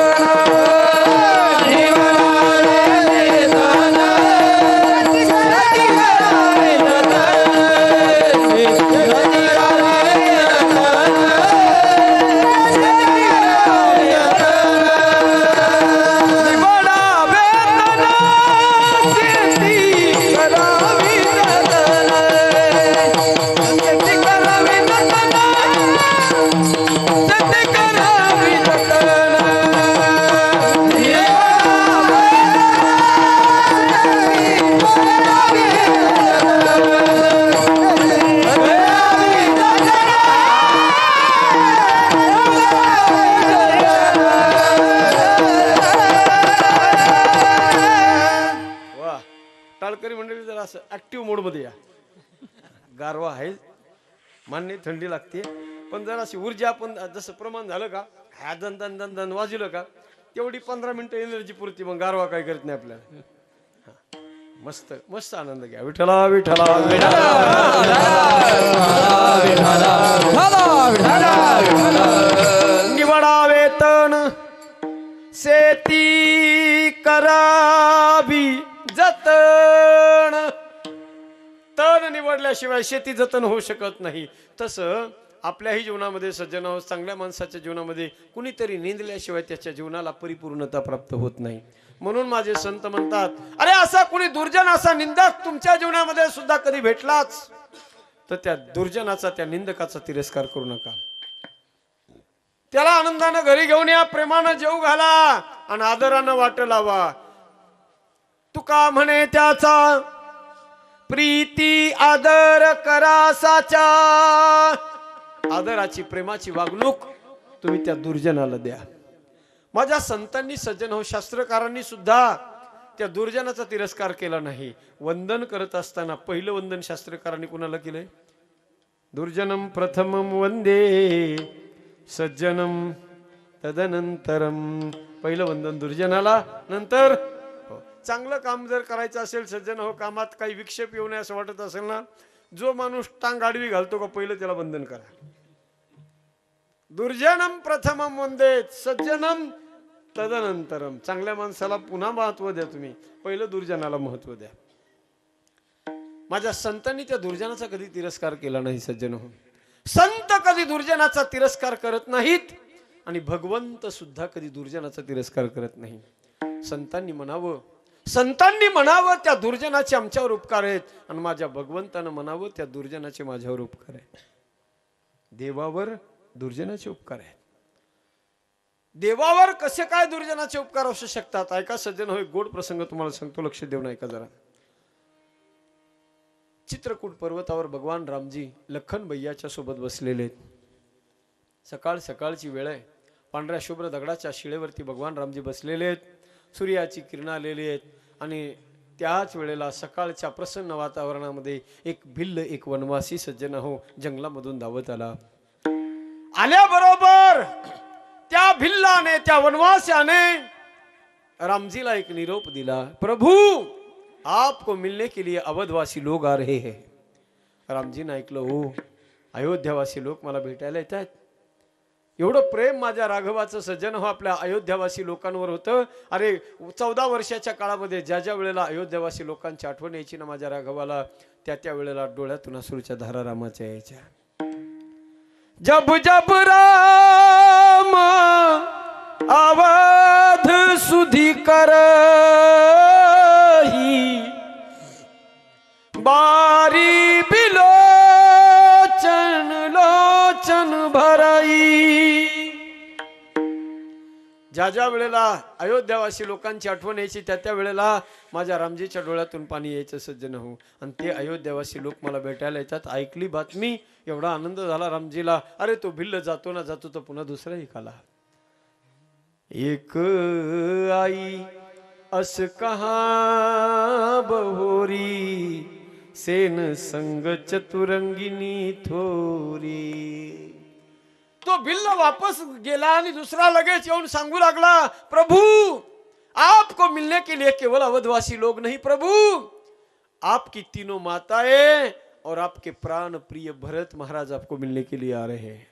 टाळकरी मंडळी जरा असं ऍक्टिव्ह मोड मध्ये या. गारवा आहे मान्य, थंडी लागते, पण जरा अशी ऊर्जा आपण जसं प्रमाण झालं का, ह्या दन दन दन दन वाजलं का तेवढी 15 मिनिटं एनर्जी पुरती. मग गारवा काय करत नाही आपल्याला. मस्त मस्त आनंद घ्या. विठ्ठला विठ्ठला निवडावे तण, शेती करावी जतन. तण निवडल्याशिवाय शेती जतन होऊ शकत नाही. तसं आपल्याही जीवनामध्ये सज्जन, चांगल्या माणसाच्या जीवनामध्ये कुणीतरी निंदल्याशिवाय त्याच्या जीवनाला परिपूर्णता प्राप्त होत नाही. म्हणून माझे संत म्हणतात, अरे असा कुणी दुर्जन, असा निंदक तुमच्या जीवनामध्ये सुद्धा कधी भेटलाच तर त्या दुर्जनाचा, त्या निंदकाचा तिरस्कार करू नका. त्याला आनंदानं घरी घेऊन या, प्रेमानं जेवू घाला आणि आदरानं वाट लावा. तुका म्हणे त्याचा प्रीती आदर करासाचा. आदराची, प्रेमाची वागणूक तुम्ही त्या दुर्जनाला द्या. माझ्या संतांनी, सज्जन हो, शास्त्रकारांनी सुद्धा त्या दुर्जनाचा तिरस्कार केला नाही. वंदन करत असताना पहिलं वंदन शास्त्रकारांनी कुणाला केलंय? दुर्जनम प्रथमम वंदे सज्जनम तदनंतरम. पहिलं वंदन दुर्जनाला, नंतर चांगलं काम जर करायचं असेल सज्जन हो, कामात काही विक्षेप येऊ नये असं वाटत असेल ना, जो माणूस टांग आडवी घालतो का पहिलं त्याला वंदन करा. दुर्जनम प्रथमम वंदे सज्जनम तदनंतरम. चांगल्या माणसाला पुन्हा महत्व द्या तुम्ही, पहिलं दुर्जनाला महत्व द्या. माझ्या संतांनी त्या दुर्जनाचा कधी तिरस्कार केला नाही सज्जन हो. संत कधी दुर्जनाचा तिरस्कार करत नाहीत आणि भगवंत सुद्धा कधी दुर्जनाचा तिरस्कार करत नाही. संतांनी म्हणावं त्या दुर्जनाचे आमच्यावर उपकार आहेत, आणि माझ्या भगवंतानं म्हणावं त्या दुर्जनाचे माझ्यावर उपकार आहेत. देवावर दुर्जनाचे उपकार आहेत. देवावर कसे काय दुर्जनाचे उपकार असू शकतात? ऐका सज्जन हो, एक गोड प्रसंग तुम्हाला सांगतो, लक्ष देऊन ऐका जरा. चित्रकूट पर्वतावर भगवान रामजी लखन भैयाच्या सोबत बसलेले आहेत. सकाळची वेळ आहे. पांढऱ्या शुभ्र दगडाच्या शिळेवरती भगवान रामजी बसलेले आहेत. सूर्याची किरण आलेली आहेत आणि त्याच वेळेला सकाळच्या प्रसन्न वातावरणामध्ये एक भिल्ल, एक वनवासी सज्जन हो जंगलामधून धावत आला. आल्याबरोबर त्या भिल्लाने, त्या वनवास्याने रामजीला एक निरोप दिला. प्रभु, आपको मिलने के लिए अवधवासी लोग आ रहे हैं. रामजीने ऐकलं, हो अयोध्यावासी लोक मला भेटायला येत आहेत. एवढं प्रेम माझ्या राघवाचं सज्जन हो आपल्या अयोध्यावासी लोकांवर होतं. अरे 14 वर्षाच्या काळामध्ये ज्या ज्या वेळेला अयोध्यावासी लोकांची आठवण यायची ना माझ्या राघवाला, त्या वेळेला डोळ्यातून अश्रूच्या धारा रामाच्या यायच्या. जब जब राम अवध सुधी करही बारी बिलोचन लोचन भराई. ज्या ज्या वेळेला अयोध्यावासी लोकांची आठवण यायची त्या त्या वेळेला माझ्या रामजीच्या डोळ्यातून पाणी यायचं सज्जन हो. आणि ते अयोध्यावासी लोक मला भेटायला येतात. ऐकली बातमी, एवढा आनंद झाला रामजीला. अरे तो भिल्ल जातो ना जातो तर पुन्हा दुसरा एकाला. एक आई अस कहा बहोरी सेन संग चतुरंगिनी थोरी. तो भिल्ल वापस गेला आणि दुसरा लगेच येऊन सांगू लागला, प्रभु आपको मिलने के लिए केवल अवधवासी लोग नहीं प्रभु, आपकी तीनों माताएं और आपके प्राण प्रिय भरत महाराज आपको मिलने के लिए आ रहे हैं.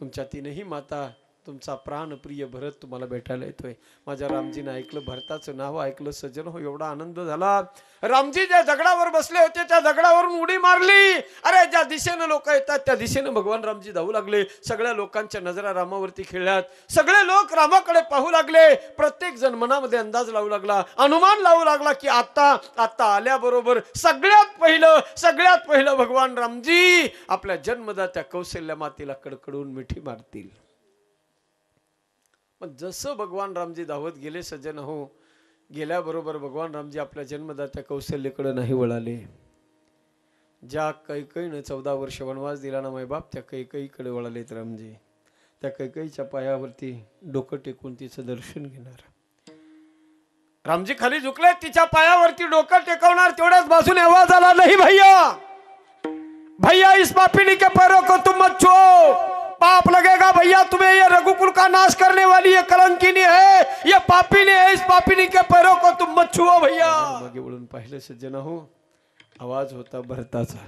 तुमच्या तीनही माता, तुमचा प्राण प्रिय भरत तुम्हाला भेटायला येतोय. माझ्या रामजीने ऐकलं, भरताचं नाव ऐकलं सज्जन हो. एवढा आनंद झाला. रामजी ज्या दगडावर बसले होते त्या दगडावरून उडी मारली. अरे ज्या दिशेनं लोक येतात त्या दिशेनं भगवान रामजी धावू लागले. सगळ्या लोकांच्या नजरा रामावरती खेळल्यात. सगळे लोक रामाकडे पाहू लागले. प्रत्येक जण मनामध्ये अंदाज लावू लागला, अनुमान लावू लागला की आता आल्याबरोबर सगळ्यात पहिलं भगवान रामजी आपल्या जन्मदात्या कौशल्या मातेला कडकडून मिठी मारतील. मग जसं भगवान रामजी धावत गेले सज्जन हो, गेल्याबरोबर भगवान रामजी आपल्या जन्मदात्या कौशल्यकडे नाही वळाले. ज्या कैकईनं 14 वर्ष वनवास दिला ना मायबाप, त्या कैकईकडे वळालेत रामजी. त्या कैकईच्या पायावरती डोकं टेकून तिचं दर्शन घेणार. रामजी खाली झुकले, तिच्या पायावरती डोकं टेकवणार. तेवढ्याच बाजूने आवाज आला, नहीं भैया इस पापिनी के पैरों को तुम मत छुओ, पाप लगेगा भैया तुम्हें. ये रघुकुल का नाश करने वाली ये कलंकिनी है, ये पापिनी है, इस पापिनी के पैरों को तुम मत छुओ भैया. मागे वळून पाहिलं सज्जन हो, आवाज होता भरताचा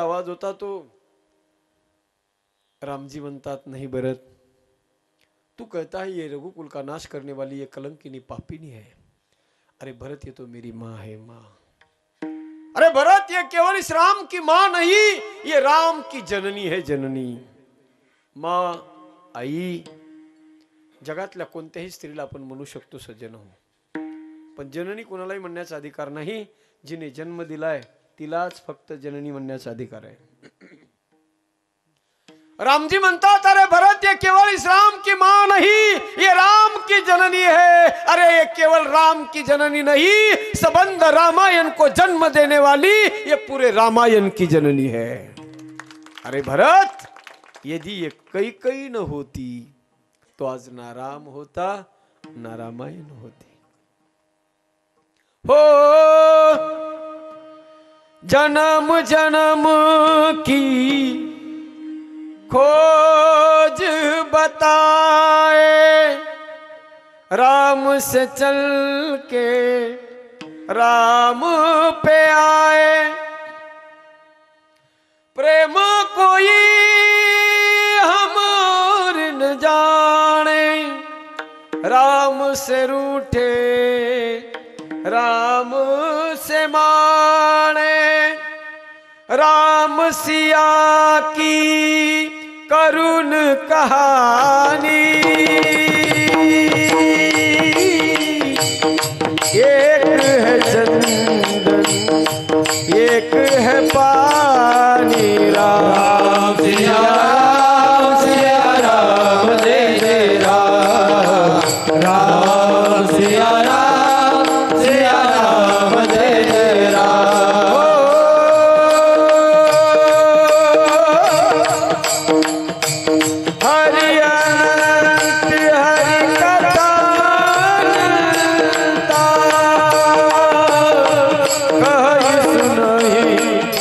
आवाज होता. तो रामजी म्हणतात, नहीं भरत तू कहता है ये रघुकुल का नाश करने वाली ये कलंकिनी पापिनी है. अरे भरत ये तो मेरी माँ है माँ. अरे भरत ये केवल इस राम की मां नहीं, ये राम की जननी है जननी. मां, आई जगातल्या कोणत्याही स्त्रीला आपण म्हणू शकतो सज्जन हो, पण जननी कोणालाही म्हणण्याचा अधिकार नाही. जिने जन्म दिलाय तिलाच फक्त जननी म्हणण्याचा अधिकार आहे. रामजी म्हणतात, अरे भरत ये केवल इस राम की मां नहीं, ये राम की जननी है. अरे ये केवल राम की जननी नहीं, संबंध रामायण को जन्म देने वाली ये पूरे रामायण की जननी है. अरे भरत, यदि ये कैकई न होती तो आज ना राम होता ना रामायण होती. हो जन्म जन्म की खोज बताए, राम से चल के राम पे आए. प्रेम कोई हम न जाने, राम से रूठे राम से माने. राम सिया की करुण कहानी, एक है चंदन एक है पानी. राम सिया राम जय जय राम. राम सिया राम जय जय राम.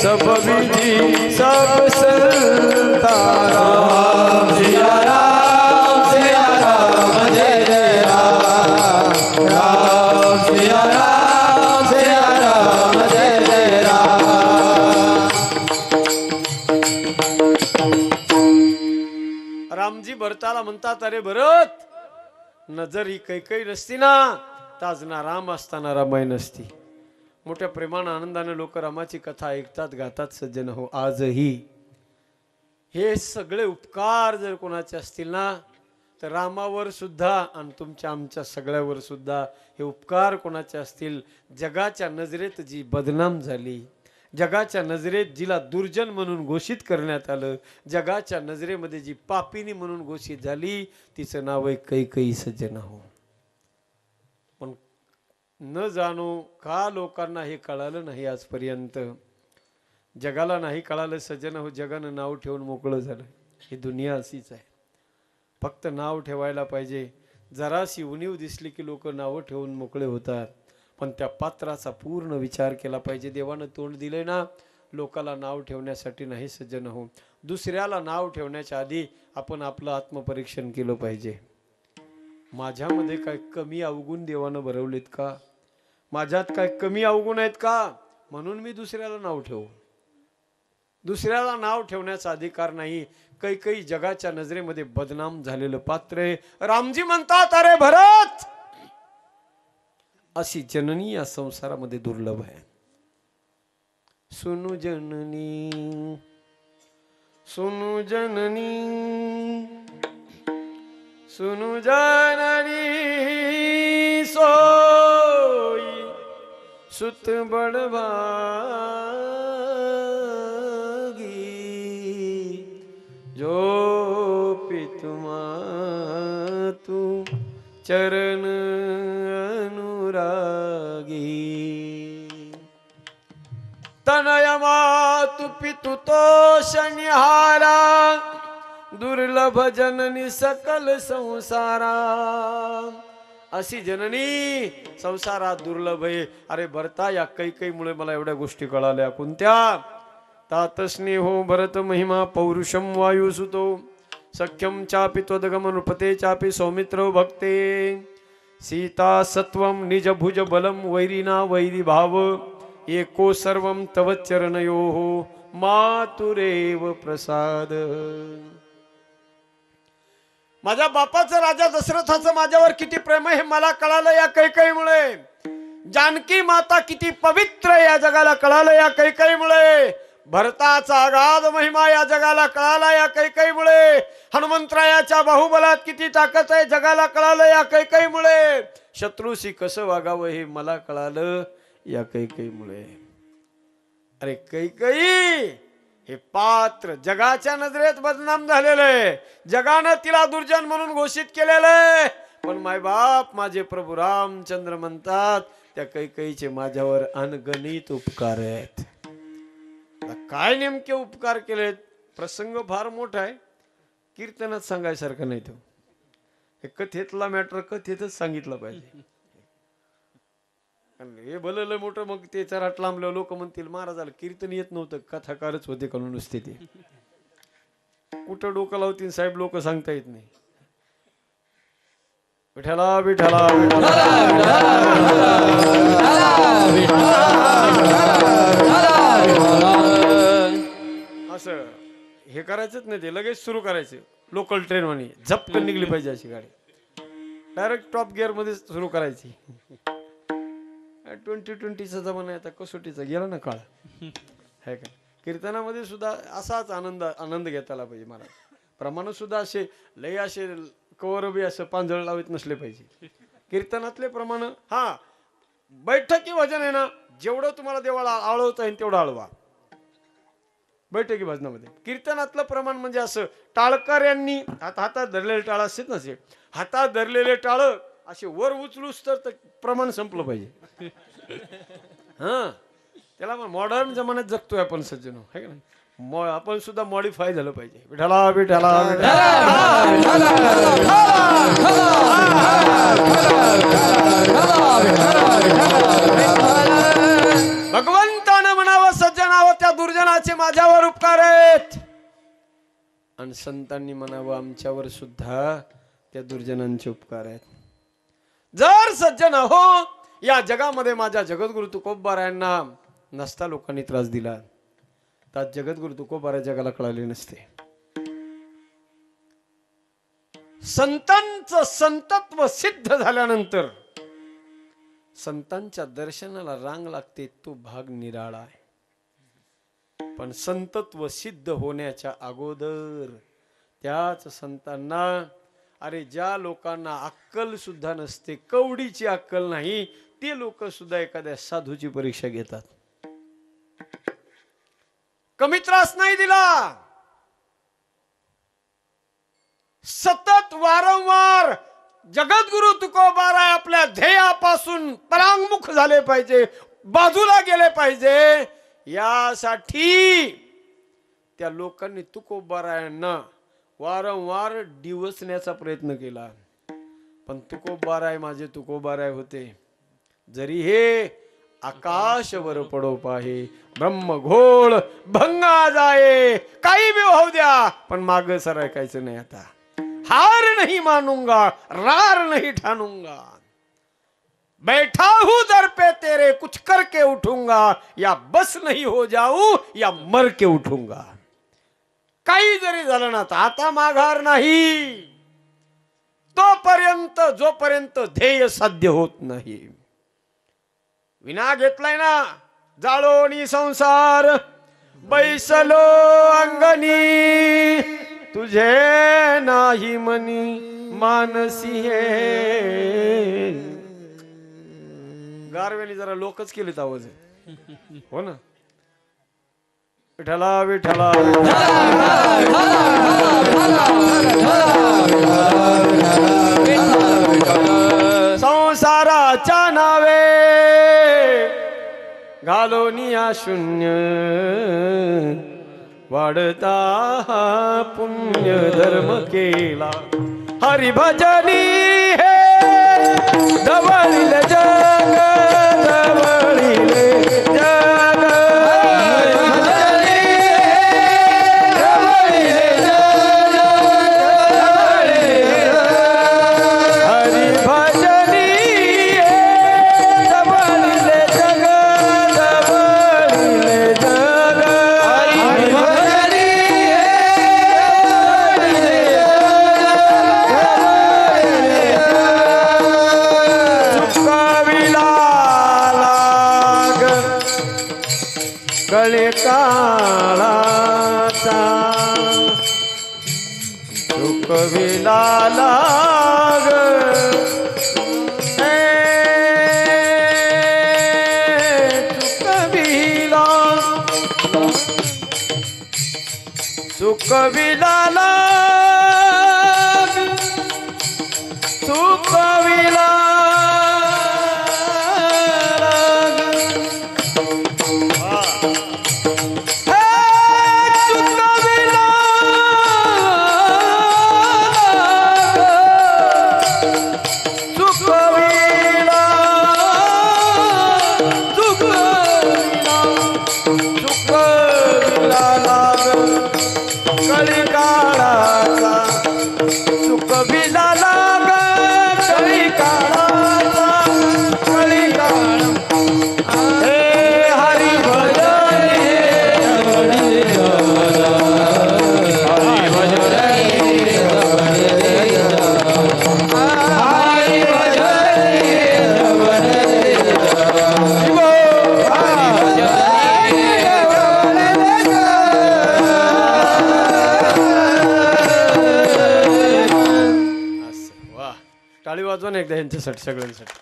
सब विधि सब संता. राम सिया राम जय जय राम. राम सिया राम जय जय राम. रामजी भरताला म्हणतात, अरे भरत, नजर ही कैकई नसती ना ताज ना राम असताना रामायण नसती. मोठ्या प्रेमानं आनंदाने लोक रामाची कथा ऐकतात गातात सज्जन हो. आजही हे सगळे उपकार जर कोणाचे असतील ना तर रामावर सुद्धा आणि तुमच्या आमच्या सगळ्यावर सुद्धा हे उपकार कोणाचे असतील? जगाच्या नजरेत जी बदनाम झाली, जगाच्या नजरेत जिला दुर्जन म्हणून घोषित करण्यात आलं, जगाच्या नजरेमध्ये जी पापिनी म्हणून घोषित झाली, तिचं नाव आहे कैकेयी सज्जन हो. पण न जाणो का लोकांना हे कळालं नाही आजपर्यंत. जगाला नाही कळालं सज्जन हो, जगानं नाव ठेवून मोकळं झालं. ही दुनिया अशीच आहे, फक्त नाव ठेवायला पाहिजे. जराशी उणीव दिसली की लोक नावं ठेवून मोकळे होतात, पण त्या पात्राचा पूर्ण विचार केला पाहिजे. देवानं तोंड दिले ना लोकाला नाव ठेवण्यासाठी नाही सज्जन हो. दुसऱ्याला नाव ठेवण्याच्या आधी आपण आपलं आत्मपरीक्षण केलं पाहिजे. माझ्यामध्ये काय कमी अवगुण देवानं भरवलेत का? माझ्यात काय कमी अवगुण आहेत का म्हणून मी दुसऱ्याला नाव ठेवू? दुसऱ्याला नाव ठेवण्याचा अधिकार नाही. कैकेयी जगाच्या नजरेमध्ये बदनाम झालेलं पात्र आहे. रामजी म्हणतात, अरे भरत, अशी जननी या संसारामध्ये दुर्लभ आहे. सुनु जननी, सुनु जननी, सुनु जननी सोई सुत बड़भागी, जो पितुमा तू चरण अनुरागी. तनय मातु पितु तोष निहारा, दुर्लभ जननी सकल संसारा. अशी जननी संसारात दुर्लभ आहे. अरे भरता, या कैकेयीमुळे मला एवढ्या गोष्टी कळाल्या. कोणत्या? तातस्नेहो भरत महिमा पौरुषम वायुसुतो, सख्यम चापि त्वदगम नृपते चापि सौमित्रो भक्ते. सीता सत्वम निज भुज बलम वैरिना वैरी भाव, एको सर्वम तव चरणयोः मातुरेव प्रसाद. माझ्या बापाचं, राजा दशरथाचं माझ्यावर किती प्रेम आहे हे मला कळालं या कैकेयीमुळे. जानकी माता किती पवित्र या जगाला कळालं या कैकेयीमुळे. भरताचा अगाध महिमा या जगाला कळाला या कैकेयीमुळे. हनुमंतरायाच्या बाहुबलात किती ताकद आहे जगाला कळालं या कैकेयीमुळे. शत्रूशी कसं वागावं हे मला कळालं या कैकेयीमुळे. अरे कैकेयी हे पात्र जगाच्या नजरेत बदनाम झालेलं आहे. जगानं तिला दुर्जन म्हणून घोषित केलेलं आहे. पण मायबाप माझे प्रभू रामचंद्र म्हणतात, त्या कैकेयीचे माझ्यावर अनगणित उपकार आहेत. काय नेमके उपकार केलेत? प्रसंग फार मोठा आहे, कीर्तनात सांगायसारखं नाही. तो हे कथेतला मॅटर कथेतच सांगितलं पाहिजे. हे भलं मोठं मग ते चराट लांबलं, लोक म्हणतील महाराजाला कीर्तन येत नव्हतं, कथाकारच होते का नुसते. ते कुठं डोकं लावतील साहेब, लोक सांगता येत नाही. विठ्ठला विठ्ठला असं हे करायचंच नाही. ते लगेच सुरू करायचं. लोकल ट्रेन म्हणे झपकन निघली पाहिजे अशी गाडी, डायरेक्ट टॉप गिअर मध्ये सुरू करायची. 2020चा जमाना आहे आता, कसोटीचा गेला ना काळ आहे का. कीर्तनामध्ये सुद्धा असाच आनंद घेता आला पाहिजे. मला प्रमाण सुद्धा असे लय असे कवर बी असं पांजळ लावित नसले पाहिजे. कीर्तनातले प्रमाण, हा बैठकी भजन आहे ना, जेवढं तुम्हाला देवाला आळवता येईल तेवढं आळवा बैठकी भजनामध्ये. कीर्तनातलं प्रमाण म्हणजे असं टाळकर यांनी हातात धरलेले टाळ असतात ना, असे हातात धरलेले टाळ असे वर उचलूच तर प्रमाण संपलं पाहिजे. हा त्याला मॉडर्न जमान्यात जगतोय आपण सज्जन, आहे का नाही. आपण सुद्धा मॉडिफाय झालं पाहिजे. विठ्ठला विठ्ठला भगवंतानं म्हणावं सज्जनावं, त्या दुर्जनाचे माझ्यावर उपकार आहेत. आणि संतांनी म्हणावं आमच्यावर सुद्धा त्या दुर्जनांचे उपकार आहेत. जर सज्जन हो या जगामध्ये माझ्या जगद्गुरु तुकोबारायांना नसता लोकांनी त्रास दिला, तर जगद्गुरु तुकोबारा जगाला कळाले नसते. संतांचं संतत्व सिद्ध झाल्यानंतर संतांच्या दर्शनाला रांग लागते, तो भाग निराळा आहे. पण संतत्व सिद्ध होण्याच्या अगोदर त्याच संतांना अरे ज्या लोकांना अक्कल सुद्धा नसते, कवडीची अक्कल नाही, ते लोक सुद्धा एखाद्या साधूची परीक्षा घेतात. कमी त्रास नाही दिला, सतत वारंवार जगद्गुरु तुकोबाराय आपल्या ध्येयापासून परांगमुख झाले पाहिजे, बाजूला गेले पाहिजे, यासाठी त्या लोकांनी तुकोबारायांना वारंवार डिवचण्याचा प्रयत्न केला. पण तुकोबाराय माझे तुकोबाराय होते. जरी हे आकाशवर पडो पाहे, ब्रह्मघोळ भंगा जाये, काही बी होऊ द्या, पण माग सरकायचं नाही. आता हार नहीं मानूंगा, रार नहीं ठानूंगा, बैठा हूं दर पे तेरे, कुछ करके उठूंगा, या बस नहीं हो जाऊ या मर के उठूंगा. काही जरी झालं ना, आता माघार नाही, तोपर्यंत जोपर्यंत ध्येय साध्य होत नाही. विना घेतलाय ना जाळोणी संसार, बैसलो अंगणी, तुझे नाही मनी मानसी हे. गारव्याने जरा लोकच केलेत आवाज. हो ना. विठला विठला संसाराच्या नावे घालोनिया शून्य, वाढता पुण्य धर्म केला. हरिभजनी हे जवळील जग, जवळीले जग, कळे काळाचा चुकविला लाग, चुकविला चुकविला लाग, चुकविला टाळी वाजवा ना एकदा यांच्यासाठी, सगळ्यांसाठी.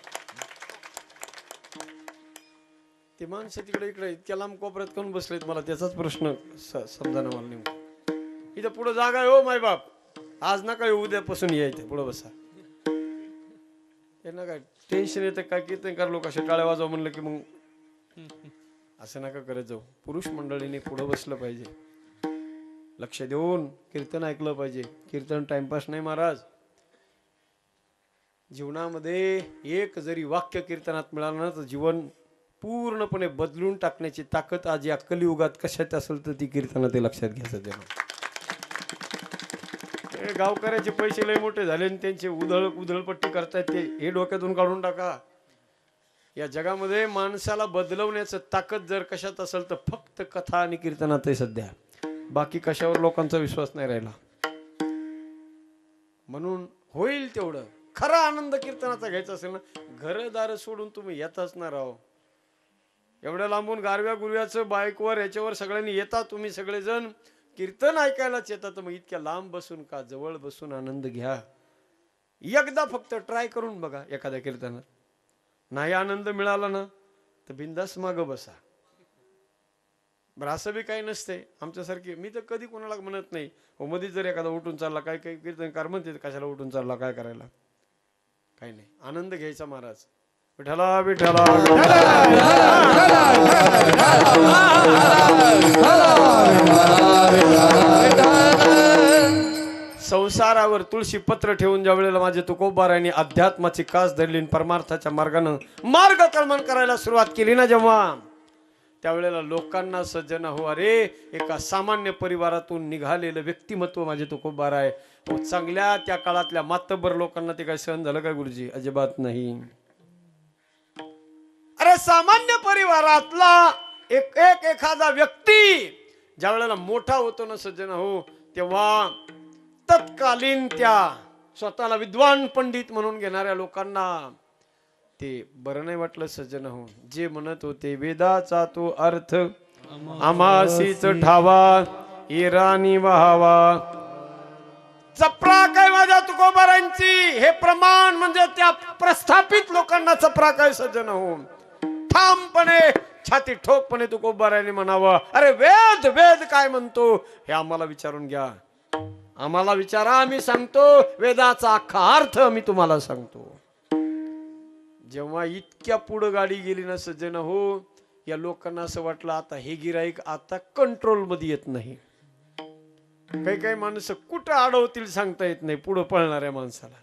ते माणसं तिकडे इकडे इतक्या लांब कोपऱ्यात कोण बसलेत, मला त्याचाच प्रश्न समजा ना मला नेमकं. इथं पुढे जागा आहे हो मायबाप, आज नका येऊ, उद्यापासून या इथे पुढे बसा. यांना काय टेन्शन येतं काय कीर्तनकार लोक असे टाळ्या वाजवा म्हणलं की मग असं नका करत जाऊ. पुरुष मंडळीने पुढे बसलं पाहिजे, लक्ष देऊन कीर्तन ऐकलं पाहिजे. कीर्तन टाइमपास नाही महाराज. जीवनामध्ये एक जरी वाक्य कीर्तनात मिळालं ना तर जीवन पूर्णपणे बदलून टाकण्याची ताकद आज या कलियुगात कशात असेल तर ती कीर्तनात ते लक्षात घ्यायचं. तेव्हा गावकऱ्याचे पैसे लय मोठे झाले आणि त्यांचे उधळपट्टी करतायत, ते हे डोक्यातून काढून टाका. या जगामध्ये माणसाला बदलवण्याचं ताकद जर कशात असेल तर फक्त कथा आणि कीर्तनात आहे सध्या. बाकी कशावर लोकांचा विश्वास नाही राहिला. म्हणून होईल तेवढं खरा आनंद कीर्तनाचा घ्यायचा असेल ना, घरदार सोडून तुम्ही येताच ना राव. एवढ्या लांबून गारव्या गुरव्याचं बाईकवर याच्यावर सगळ्यांनी येता, तुम्ही सगळेजण कीर्तन ऐकायलाच येतात. मग इतक्या लांब बसून का, जवळ बसून आनंद घ्या. एकदा फक्त ट्राय करून बघा एखाद्या कीर्तनात. नाही आनंद मिळाला ना तर बिंदास मागं बसा. बरं असं बी काही नसते आमच्यासारखी. मी तर कधी कोणाला म्हणत नाही हो मध्ये जर एखादा उठून चालला, काही काही कीर्तनकार म्हणते कशाला उठून चालला काय करायला, काही नाही. आनंद घ्यायचा महाराज. विठ्ठला विठ्ठला संसारावर तुळशी पत्र ठेवून ज्या वेळेला माझे तुकोबारायांनी अध्यात्माची कास धरली, परमार्थाच्या मार्गानं मार्गक्रमण करायला सुरुवात केली ना जेव्हा, त्यावेळेला लोकांना सज्जन हो, अरे एका सामान्य परिवारातून निघालेलं व्यक्तिमत्व माझे तुकोबाराय. चांगल्या त्या काळातल्या मातब्बर लोकांना ते काय सहन झालं का गुरुजी? अजिबात नाही. अरे सामान्य परिवारातला एखादा व्यक्ती ज्या वेळेला मोठा होतो ना सज्जन हो, तेव्हा तत्कालीन त्या स्वतःला विद्वान पंडित म्हणून घेणाऱ्या लोकांना ते बरं नाही वाटलं सज्जन हो. जे म्हणत होते वेदाचा तो अर्थ आमासीच ठावा इराणी वहावा, चपरा काय माझ्या तुकोबारांची हे प्रमाण म्हणजे त्या प्रस्थापित लोकांना चपरा काय सज्जन हो. ठामपणे छाती ठोकपणे तुकोबारांनी म्हणावं, अरे वेद वेद काय म्हणतो हे आम्हाला विचारून घ्या, आम्हाला विचारा, आम्ही सांगतो वेदाचा अख्खा अर्थ मी तुम्हाला सांगतो. जेव्हा इतक्या पुढं गाडी गेली ना सज्जन हो, या लोकांना असं वाटलं आता हे गिराईक आता कंट्रोल मध्ये येत नाही. काही काही माणसं कुठं अडवतील सांगता येत नाही पुढं पळणाऱ्या माणसाला.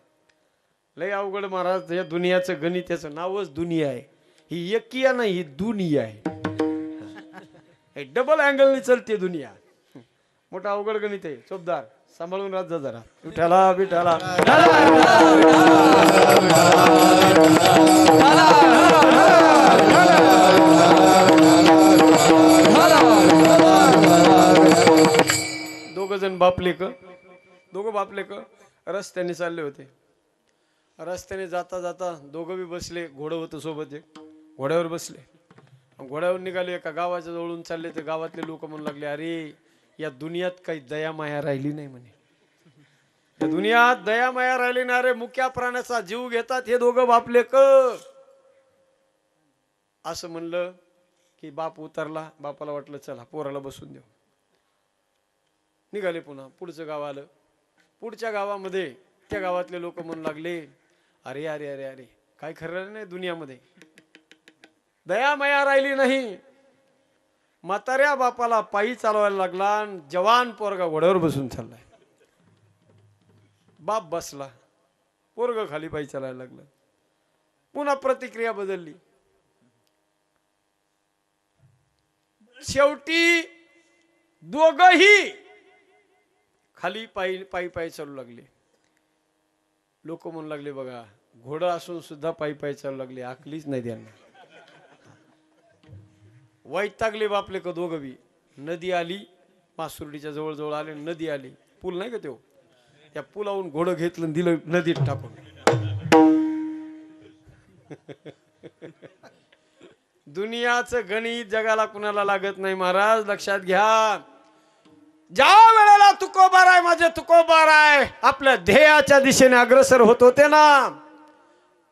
लय अवघड महाराज. या दुनियाचं गणित, याचं नावच दुनिया आहे. ही एकिया नाही, ही दुनिया आहे. डबल अँगलनी चलते दुनिया. मोठा अवघड गणित आहे. चोपदार सांभाळून राहत जा जरा. विठ्ठला विठ्ठला दोघ जण बापलेक, दोघं बापलेक रस्त्याने चालले होते. रस्त्याने जाता जाता दोघं बी बसले. घोडं होतं सोबत, एक घोड्यावर बसले. घोड्यावर निघाले, एका गावाच्या जवळून चालले. तर गावातले लोक म्हणू लागले, अरे या दुनियात काही दया माया राहिली नाही म्हणे. या दुनियात दया माया राहिली नाही. अरे मुक्या प्राण्याचा जीव घेतात हे दोघं बापलेक. असं म्हणलं की बाप उतरला. बापाला वाटलं चला पोराला बसून देऊ. निघाले पुन्हा. पुढचं गाव आलं. पुढच्या गावामध्ये त्या गावातले लोक म्हणू लागले, अरे अरे अरे अरे काय खरं नाही दुनियामध्ये, दया माया राहिली नाही. म्हाताऱ्या बापाला पायी चालवायला लागला. जवान पोरगा घोड्यावर बसून चाललाय. बाप बसला, पोरग खाली पायी चालायला लागलं. पुन्हा प्रतिक्रिया बदलली. शेवटी दोघही खाली पायी पायी पायी चालू लागले. लोक म्हणू लागले, बघा घोडं असून सुद्धा पायी पायी चालू लागले, आकलीच नाही त्यांना. वैतागले बापले का दोघं बी. नदी आली, मासुर्डीच्या जवळ जवळ आले. नदी आली, पूल नाही का तो, त्या पुलावून घोडं घेतलं दिलं नदीत टाकून. दुनियाचं गणित जगाला कुणाला लागत नाही महाराज, लक्षात घ्या. ज्या वेळेला तुकोबाराय माझे तुकोबाराय आपल्या ध्येयाच्या दिशेने अग्रसर होत होते ना,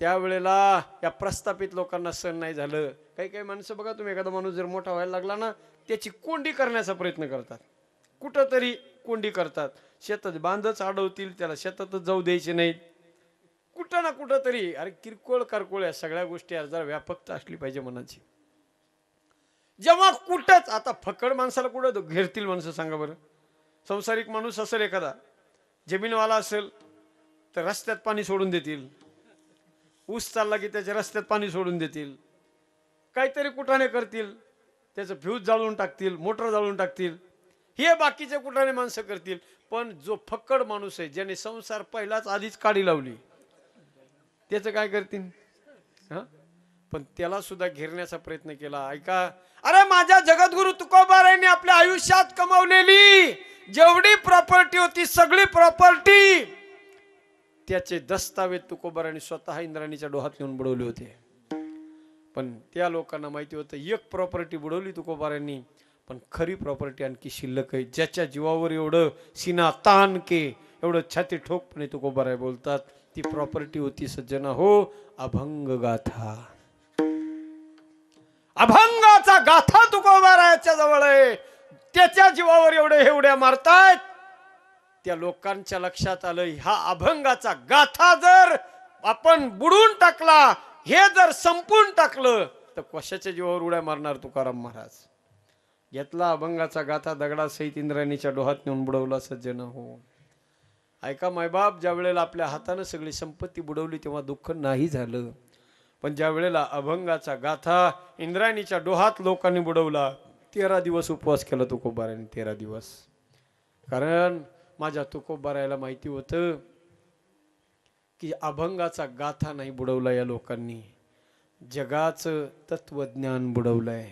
त्यावेळेला या प्रस्थापित लोकांना सहन नाही झालं. काही काही माणसं बघा तुम्ही, एखादा माणूस जर मोठा व्हायला लागला ना, त्याची कोंडी करण्याचा प्रयत्न करतात. कुठं तरी कोंडी करतात. शेतात बांधच अडवतील, त्याला शेतातच जाऊ द्यायचे नाहीत. कुठं ना कुठं तरी. अरे किरकोळ कारकोळ या सगळ्या गोष्टी जरा व्यापकता असली पाहिजे मनाची. जेव्हा कुठंच आता फकड माणसाला कुठं घेरतील माणसं सांगा बरं. संसारिक माणूस असेल एखादा, जमीनवाला असेल तर रस्त्यात पाणी सोडून देतील. ऊस चालला की त्याच्या रस्त्यात पाणी सोडून देतील. काहीतरी कुठाने करतील, त्याचं फ्यूज जाळून टाकतील, मोटर जाळून टाकतील. हे बाकीचे कुठाने माणसं करतील. पण जो फक्कड माणूस आहे, ज्याने संसार पहिलाच आधीच काढी लावली, त्याचं काय करतील? हा, पण त्याला सुद्धा घेरण्याचा प्रयत्न केला. ऐका, अरे माझ्या जगद्गुरु तुकोबारायांनी आपल्या आयुष्यात कमावलेली जेवढी प्रॉपर्टी होती, सगळी प्रॉपर्टी त्याचे दस्तावेज तुकोबारायांनी स्वतः इंद्राणीच्या डोहात नेऊन बुडवले होते. पण त्या लोकांना माहिती होतं एक प्रॉपर्टी बुडवली तुकोबारायांनी, पण खरी प्रॉपर्टी आणखी शिल्लक आहे. ज्याच्या जीवावर एवढं सीना ताण के एवढं छाती ठोकपणे तुकोबाराय बोलतात, ती प्रॉपर्टी होती सज्जना हो अभंग गाथा. अभंगाचा गाथा तुकोबारायाच्या जवळ आहे. त्याच्या जीवावर एवढे हेवड्या मारतायत. त्या लोकांच्या लक्षात आलं ह्या अभंगाचा गाथा जर आपण बुडून टाकला, हे जर संपून टाकलं तर कशाच्या जीवावर उड्या मारणार तुकाराम महाराज. घेतला अभंगाचा गाथा दगडासहित इंद्रायणीच्या डोहात नेऊन बुडवला सज्जन हो. ऐका मायबाप, ज्या वेळेला आपल्या हातानं सगळी संपत्ती बुडवली तेव्हा दुःख नाही झालं, पण ज्या वेळेला अभंगाचा गाथा इंद्रायणीच्या डोहात लोकांनी बुडवला 13 दिवस उपवास केला तुकोबारायाने. 13 दिवस. कारण माझ्या तुकोबारायाला माहिती होतं की अभंगाचा गाथा नाही बुडवला या लोकांनी, जगाचं तत्वज्ञान बुडवलंय.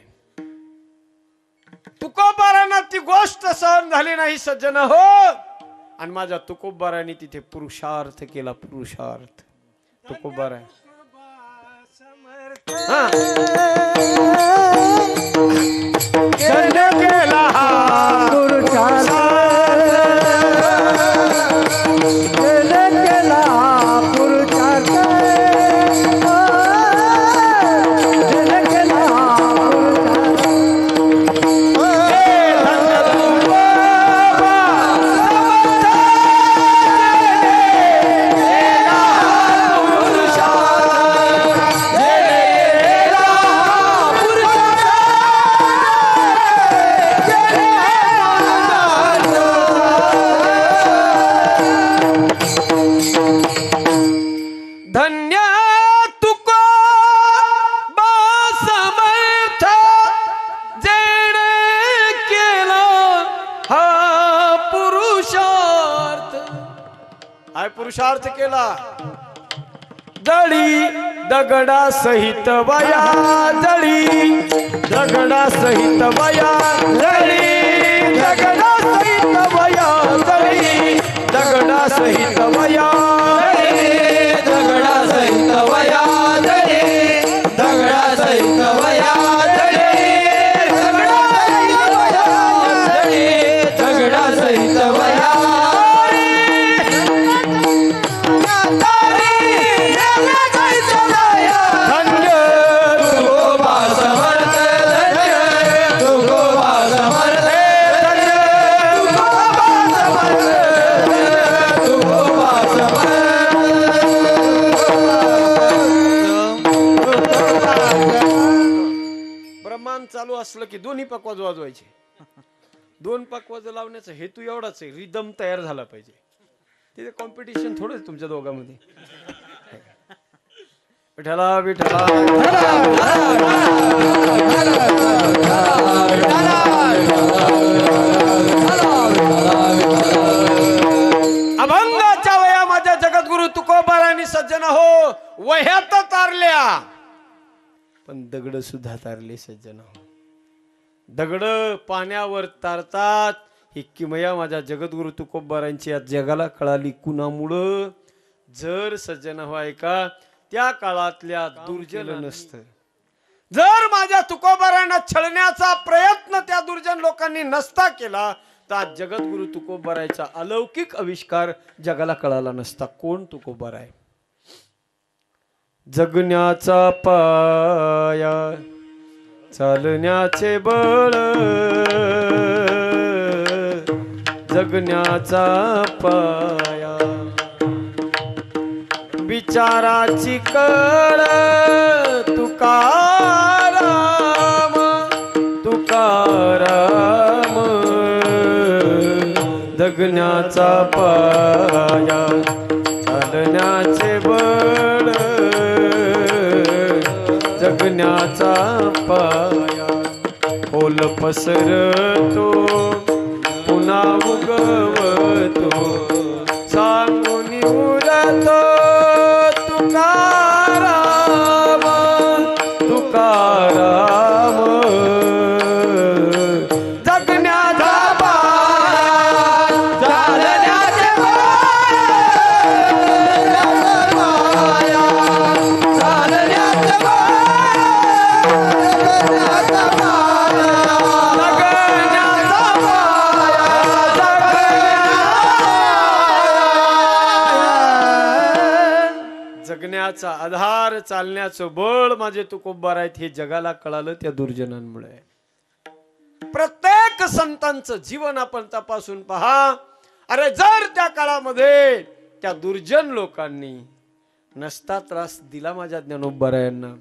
तुकोबारायांना ती गोष्ट सहन झाली नाही सज्जन हो. आणि माझ्या तुकोबारायांनी तिथे पुरुषार्थ केला. पुरुषार्थ तुकोबाराय पुरुषार्थ केला. दळी दगडा सहित वया, दळी दगडा सहित वया, दळी दगडा सहित वया, दळी दगडा सहित वया, दगडा सहित वया, दगडा सहित वया, दगडा सहित वया. चालू असलं की दोन्ही पकवाज वाजवायचे. दोन पकवाज लावण्याचा हेतू एवढाच आहे, रिदम तयार झाला पाहिजे. तिथे कॉम्पिटिशन थोडंच तुमच्या दोघांमध्ये. विठ्ठला विठ्ठला अभंगाच्या वया माझ्या जगद्गुरु तुकोबारायांनी सज्जन हो वह्यात तारल्या, पण दगड सुद्धा तारले सज्जन हो. दगड पाण्यावर तारतात ही किमया माझ्या जगद्गुरु तुकोबारायांची या जगाला कळाली कुणामुळं. जर सज्जन हो ऐका, त्या काळातल्या दुर्जन नसतं, जर माझ्या तुकोबारायांना छळण्याचा प्रयत्न त्या दुर्जन लोकांनी नसता केला तर आज जगद्गुरु तुकोबारायांचा अलौकिक आविष्कार जगाला कळाला नसता. कोण तुकोबाराय? जगण्याचा पाया चालण्याचे बळ, जगण्याचा पाया विचाराची कळ, तुकाराम तुकाराम. जगण्याचा पाया चालण्याचे बळ, जगण्याचा पाया खोल पसरतो पुन्हा उगवतो, सांगून उरतो तुकाराम तुकाराम. जगण्याचा पाया चालण्याचे जगण्याचा आधार, चालण्याचं बळ माझे तुकोबार आहेत हे जगाला कळालं त्या दुर्जनांमुळे. प्रत्येक संतांचं जीवन आपण तपासून पहा. अरे जर त्या काळामध्ये त्या दुर्जन लोकांनी नसता त्रास दिला माझ्या ज्ञानोबारायांना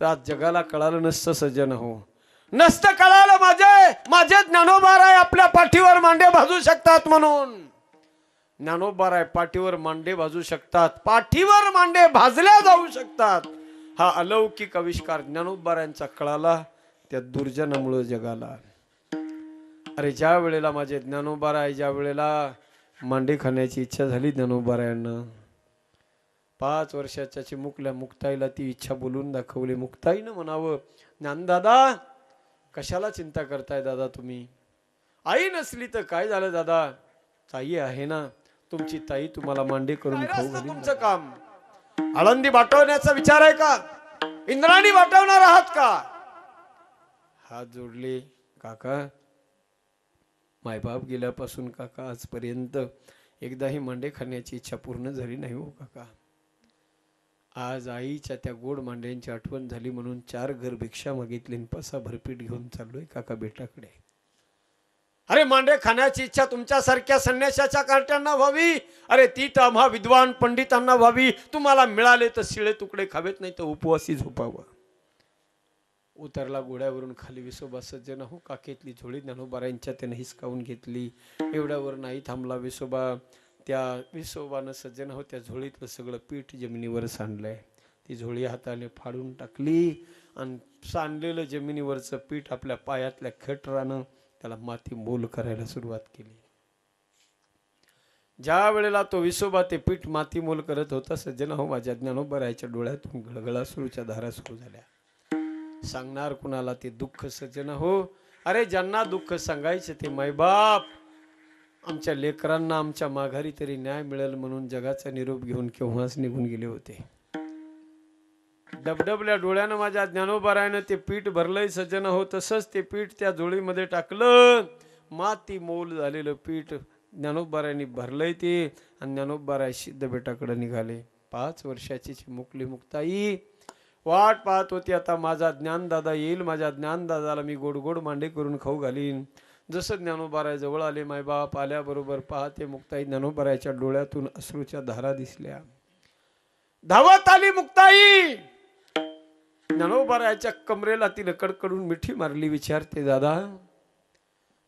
तर आज जगाला कळालं नसतं सज्जन हो. नसतं कळालं माझे ज्ञानोबाराय आपल्या पाठीवर मांडे भाजू शकतात म्हणून. ज्ञानोबाराय पाठीवर मांडे भाजू शकतात, पाठीवर मांडे भाजल्या जाऊ शकतात. हा अलौकिक आविष्कार ज्ञानोबारायांचा कळाला त्या दुर्जनामुळे जगाला. अरे ज्या वेळेला माझे ज्ञानोबाराय ज्या वेळेला मांडे खाण्याची इच्छा झाली ज्ञानोबारायांना, 5 वर्षाच्या चिमुकल्या मुक्ताईला ती इच्छा बोलून दाखवली. मुक्ताईनं म्हणावं, ज्ञानदादा कशाला चिंता करताय दादा तुम्ही? आई नसली तर काय झालं दादा, ताई आहे ना, तुमची ताई तुम्हाला मांडे करून खाऊ घालीन. तुमचं काम आळंदी वाटवण्याचा विचार आहे का? इंद्राणी वाटवणार आहात का? हात जोडले. काका मायबाप गेल्यापासून काका आजपर्यंत एकदाही मांडे खाण्याची इच्छा पूर्ण झाली नाही हो काका. आज आईच्या त्या गोड मांड्यांची आठवण झाली म्हणून 4 घर भिक्षा मागितली, पसा भरपीट घेऊन चाललोय काका बेटाकडे. अरे मांडे खाण्याची इच्छा तुमच्यासारख्या संन्याशाच्या कार्ट्यांना व्हावी, अरे ती तर आम्हा विद्वान पंडितांना व्हावी. तुम्हाला मिळाले तर शिळे तुकडे खावेत, नाही तर उपवासी झोपावं. उतरला घोड्यावरून खाली विसोबा सज्जन हो. काकेतली झोळी ज्ञानोबारायांच्या त्याने हिसकावून घेतली. एवढ्यावर नाही थांबला विसोबा. त्या विसोबानं सज्जन हो त्या झोळीतलं सगळं पीठ जमिनीवर सांडलंय. ती झोळी हाताने फाडून टाकली आणि सांडलेलं जमिनीवरचं पीठ आपल्या पायातल्या खेटरानं त्याला माती मोल करायला सुरुवात केली. ज्या वेळेला तो विसोबा ते पीठ माती मोल करत होता सज्जन हो माझ्या ज्ञानोबारायांच्या डोळ्यातून गळगळा सुरूच्या धारा सुरू झाल्या. सांगणार कुणाला ते दुःख सज्जन हो. अरे ज्यांना दुःख सांगायचे ते मायबाप आमच्या लेकरांना आमच्या माघारी तरी न्याय मिळेल म्हणून जगाचा निरोप घेऊन केव्हाच निघून गेले होते. डबडबल्या डोळ्यानं माझ्या ज्ञानोबारायानं ते पीठ भरलंय सज्जन हो. तसंच ते पीठ त्या झोळीमध्ये टाकलं. माती मोल झालेलं पीठ ज्ञानोबारायांनी भरलंय ते आणि ज्ञानोबाराय सिद्ध बेटाकडे निघाले. 5 वर्षाची चिमुकली मुक्ताई वाट पाहत होती. आता माझा ज्ञानदादा येईल, माझ्या ज्ञानदादाला मी गोड गोड मांडे करून खाऊ घालीन. जसं ज्ञानोबाराय जवळ आले मायबाप आल्याबरोबर पाहते मुक्ताई ज्ञानोबारायच्या डोळ्यातून अश्रूच्या धारा दिसल्या. धावत आली मुक्ताई. ज्ञानोबारायच्या कमरेला तिने कडकडून मिठी मारली. विचारते दादा,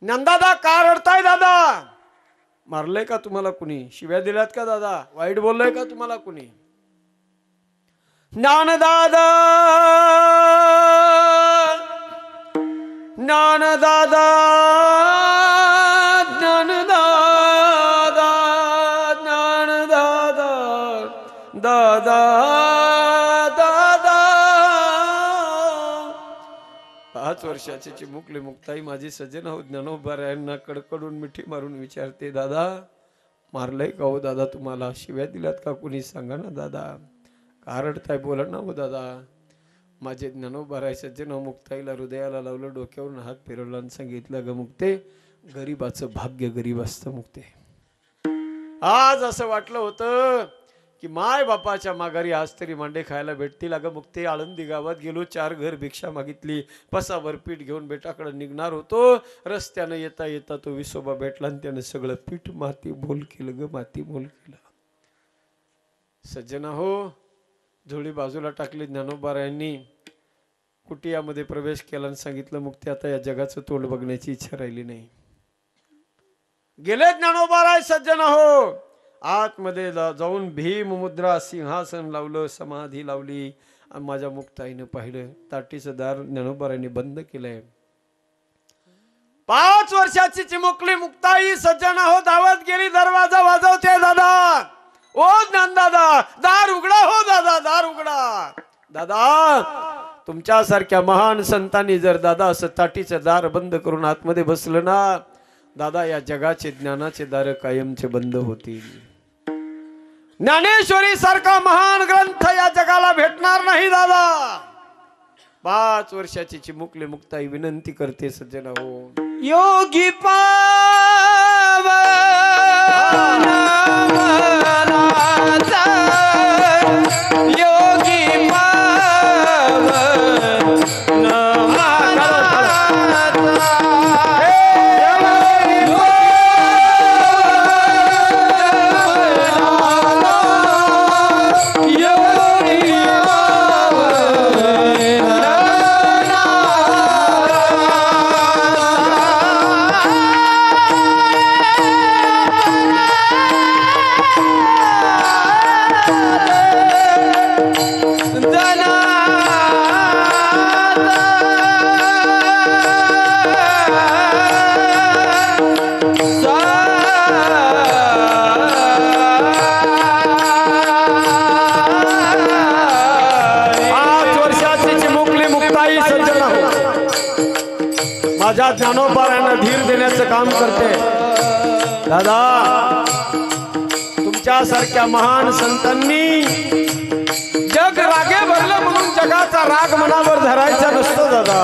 ज्ञानदादा का रडताय दादा? मारलंय का तुम्हाला कुणी? शिव्या दिल्यात का दादा? वाईट बोललंय का तुम्हाला कुणी? ज्ञानदादा ज्ञानदादा ज्ञानदादा ज्ञानदादा दादा दादा. 5 वर्षाची चिमुकली मुक्ताई माझी सज्जन हो ज्ञानोबारायांना कडकडून मिठी मारून विचारते दादा मारलंय का हो दादा तुम्हाला? शिव्या दिल्यात का कुणी? सांगा ना दादा. का रडताय? बोला ना हो दादा. माझे ज्ञानोबाराय सज्जन हो मुक्ताईला हृदयाला लावलं, डोक्यावरून हात फिरवला आणि सांगितलं ग मुक्ते गरीबाचं भाग्य गरीब असतं मुक्ते. आज असं वाटलं होतं की माय बापाच्या माघारी आज तरी मांडे खायला भेटतील. अगं मुक्ते आळंदी गावात गेलो, 4 घर भिक्षा मागितली, पसाभर पीठ घेऊन बेटाकडे निघणार होतो. रस्त्यानं येता येता तो विसोबा भेटला आणि त्यानं सगळं पीठ माती मोल केलं ग, माती मोल केलं. सज्जना हो झोळी बाजूला टाकली. ज्ञानोबारायांनी कुटियामध्ये प्रवेश केला आणि सांगितलं मुक्ती आता या जगाचं तोंड बघण्याची इच्छा राहिली नाही. गेले ज्ञानोबाराय सज्जन हो. आतमध्ये जाऊन भीम मुद्रा सिंहासन लावलं, समाधी लावली आणि माझ्या मुक्ताईनं पाहिलं. ताटीचं दार ज्ञानोबारायांनी बंद केलंय. 5 वर्षाची चिमुकली मुक्ताई सज्जन हो धावत गेली. दरवाजा वाजवते दादा, ओ ज्ञानदादा दार उघडा हो दादा, दार उघडा. दादा तुमच्यासारख्या महान संतांनी जर दादा असं ताटीचं दार बंद करून आतमध्ये बसलं ना दादा या जगाचे ज्ञानाचे दार कायमचे बंद होतील. ज्ञानेश्वरी सारखा महान ग्रंथ या जगाला भेटणार नाही दादा. 5 वर्षाची चिमुकली मुक्ताई विनंती करते सज्जन हो. योगी पावना माझ्या ज्ञानोबारायांना धीर देण्याचं काम करते दादा. तुमच्यासारख्या महान संतांनी जग रागे भरलं म्हणून जगाचा राग मनावर धरायचा नसतो दादा.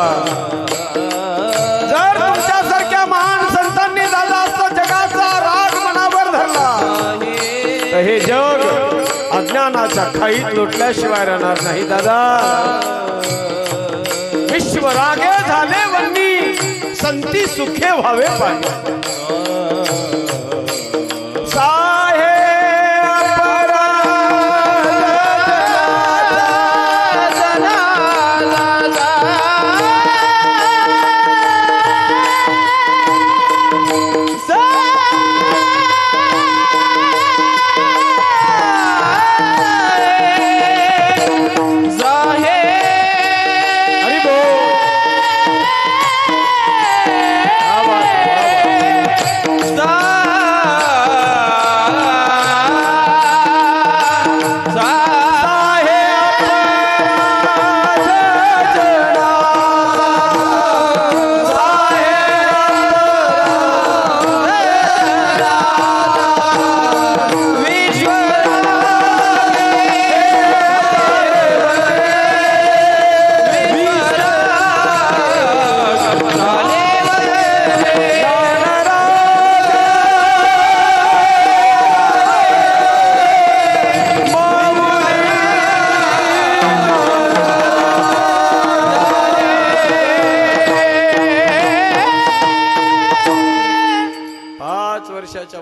जर तुमच्यासारख्या महान संतांनी दादा असतं जगाचा राग मनावर धरला तर हे जग अज्ञानाच्या खाईत लोटल्याशिवाय राहणार नाही दादा. विश्व रागे झाले वन्नी संती सुखे व्हावे पाहिजे.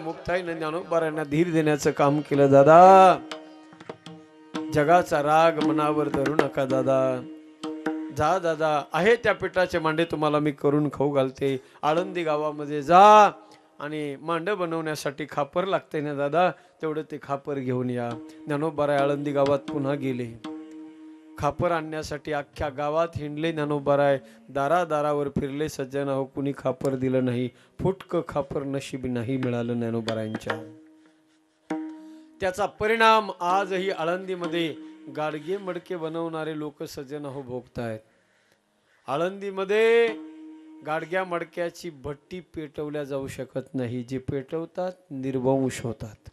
मुक्ताईने ज्ञानोबारायांना धीर देण्याचं काम केलं दादा. जगाचा राग मनावर धरू नका दादा. जा दादा, आहे त्या पिठाचे मांडे तुम्हाला मी करून खाऊ घालते. आळंदी गावामध्ये जा आणि मांड बनवण्यासाठी खापर लागते ना दादा, तेवढं ते खापर घेऊन या. ज्ञानोबाराय आळंदी गावात पुन्हा गेले. खापर आणण्यासाठी अख्ख्या गावात हिंडले ज्ञानोबाराय. दारादारावर फिरले सज्जन हो, कुणी खापर दिलं नाही. फुटकं खापर नशीब नाही मिळालं ज्ञानोबारायांच्या. त्याचा परिणाम आजही आळंदीमध्ये गाडगे मडके बनवणारे लोक सज्जन हो भोगतायत. आळंदीमध्ये गाडग्या मडक्याची भट्टी पेटवल्या जाऊ शकत नाही. जे पेटवतात निर्वंश होतात.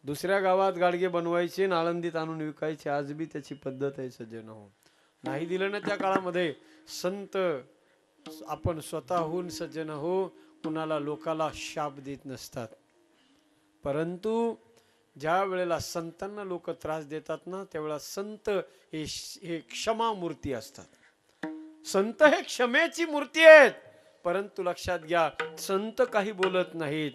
दुसऱ्या गावात गाडगे बनवायचे, आळंदीत आणून विकायचे. आज बी त्याची पद्धत आहे सज्जन हो. नाही दिलं ना त्या काळामध्ये संत, आपण स्वतःहून सज्जन हो कुणाला लोकाला शाप देत नसतात. परंतु ज्या वेळेला संतांना लोक त्रास देतात ना, त्यावेळेला संत हे क्षमा मूर्ती असतात. संत हे क्षमेची मूर्ती आहेत. परंतु लक्षात घ्या, संत काही बोलत नाहीत.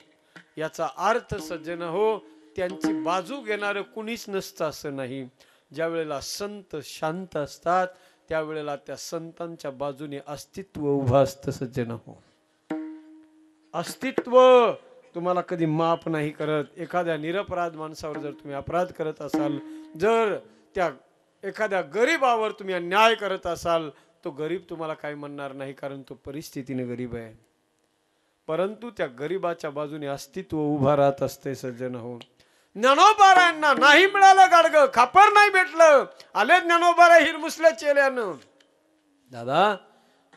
याचा अर्थ सज्जन हो, त्यांची बाजू घेणारं कुणीच नसतं असं नाही. ज्या वेळेला संत शांत असतात त्यावेळेला त्या संतांच्या बाजूने अस्तित्व उभं असतं सज्जन हो. अस्तित्व तुम्हाला कधी माफ नाही करत. एखाद्या निरपराध माणसावर जर तुम्ही अपराध करत असाल, जर त्या एखाद्या गरीबावर तुम्ही अन्याय करत असाल, तो गरीब तुम्हाला काय म्हणणार नाही, कारण तो परिस्थितीने गरीब आहे. परंतु त्या गरीबाच्या बाजूने अस्तित्व उभा राहत असते सज्जन हो. ज्ञानोबारायांना नाही मिळालं गाडगं, खापर नाही भेटलं, आले ज्ञानोबारा हिरमुसल्या चेल्यानं. दादा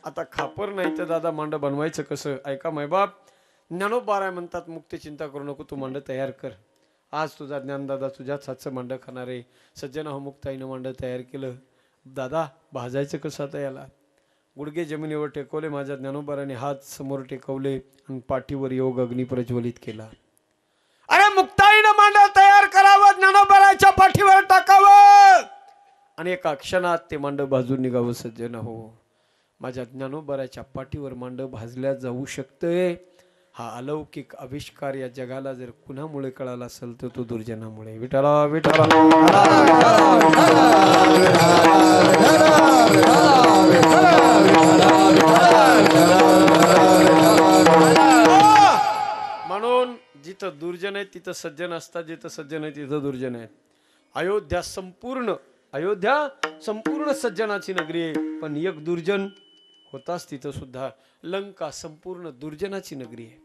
आता खापर नाही तर दादा मांड बनवायचं कसं? ऐका मायबाप, ज्ञानोबाराय म्हणतात मुक्ती चिंता करू नको, तू मांड तयार कर. आज तुझा ज्ञानदादा तुझ्याच हातचं मांड खाणार आहे. सज्जन हो, मुक्ताईनं मांड तयार केलं. दादा भाजायचं कसं आता याला? गुडघे जमिनीवर टेकवले. माझ्या ज्ञानोबाराने हात समोर टेकवले आणि पाठीवर योग अग्नी प्रज्वलित केला. अरे मुक्ताईनं मांड तयार करावं, ज्ञानोबाराच्या पाठीवर टाकावं आणि एका क्षणात ते मांड भाजून निघावं. सज्जन हो, माझ्या ज्ञानोबाराच्या पाठीवर मांड भाजल्या जाऊ शकते. हा अलौकिक आविष्कार या जगाला जर कुणामुळे कळाला असेल तर तो दुर्जनामुळे. विठ्ठला विठ्ठला म्हणून जिथं दुर्जन आहे तिथं सज्जन असतात, जिथं सज्जन आहे तिथं दुर्जन आहे. अयोध्या संपूर्ण सज्जनाची नगरी आहे, पण एक दुर्जन होताच तिथं सुद्धा. लंका संपूर्ण दुर्जनाची नगरी आहे,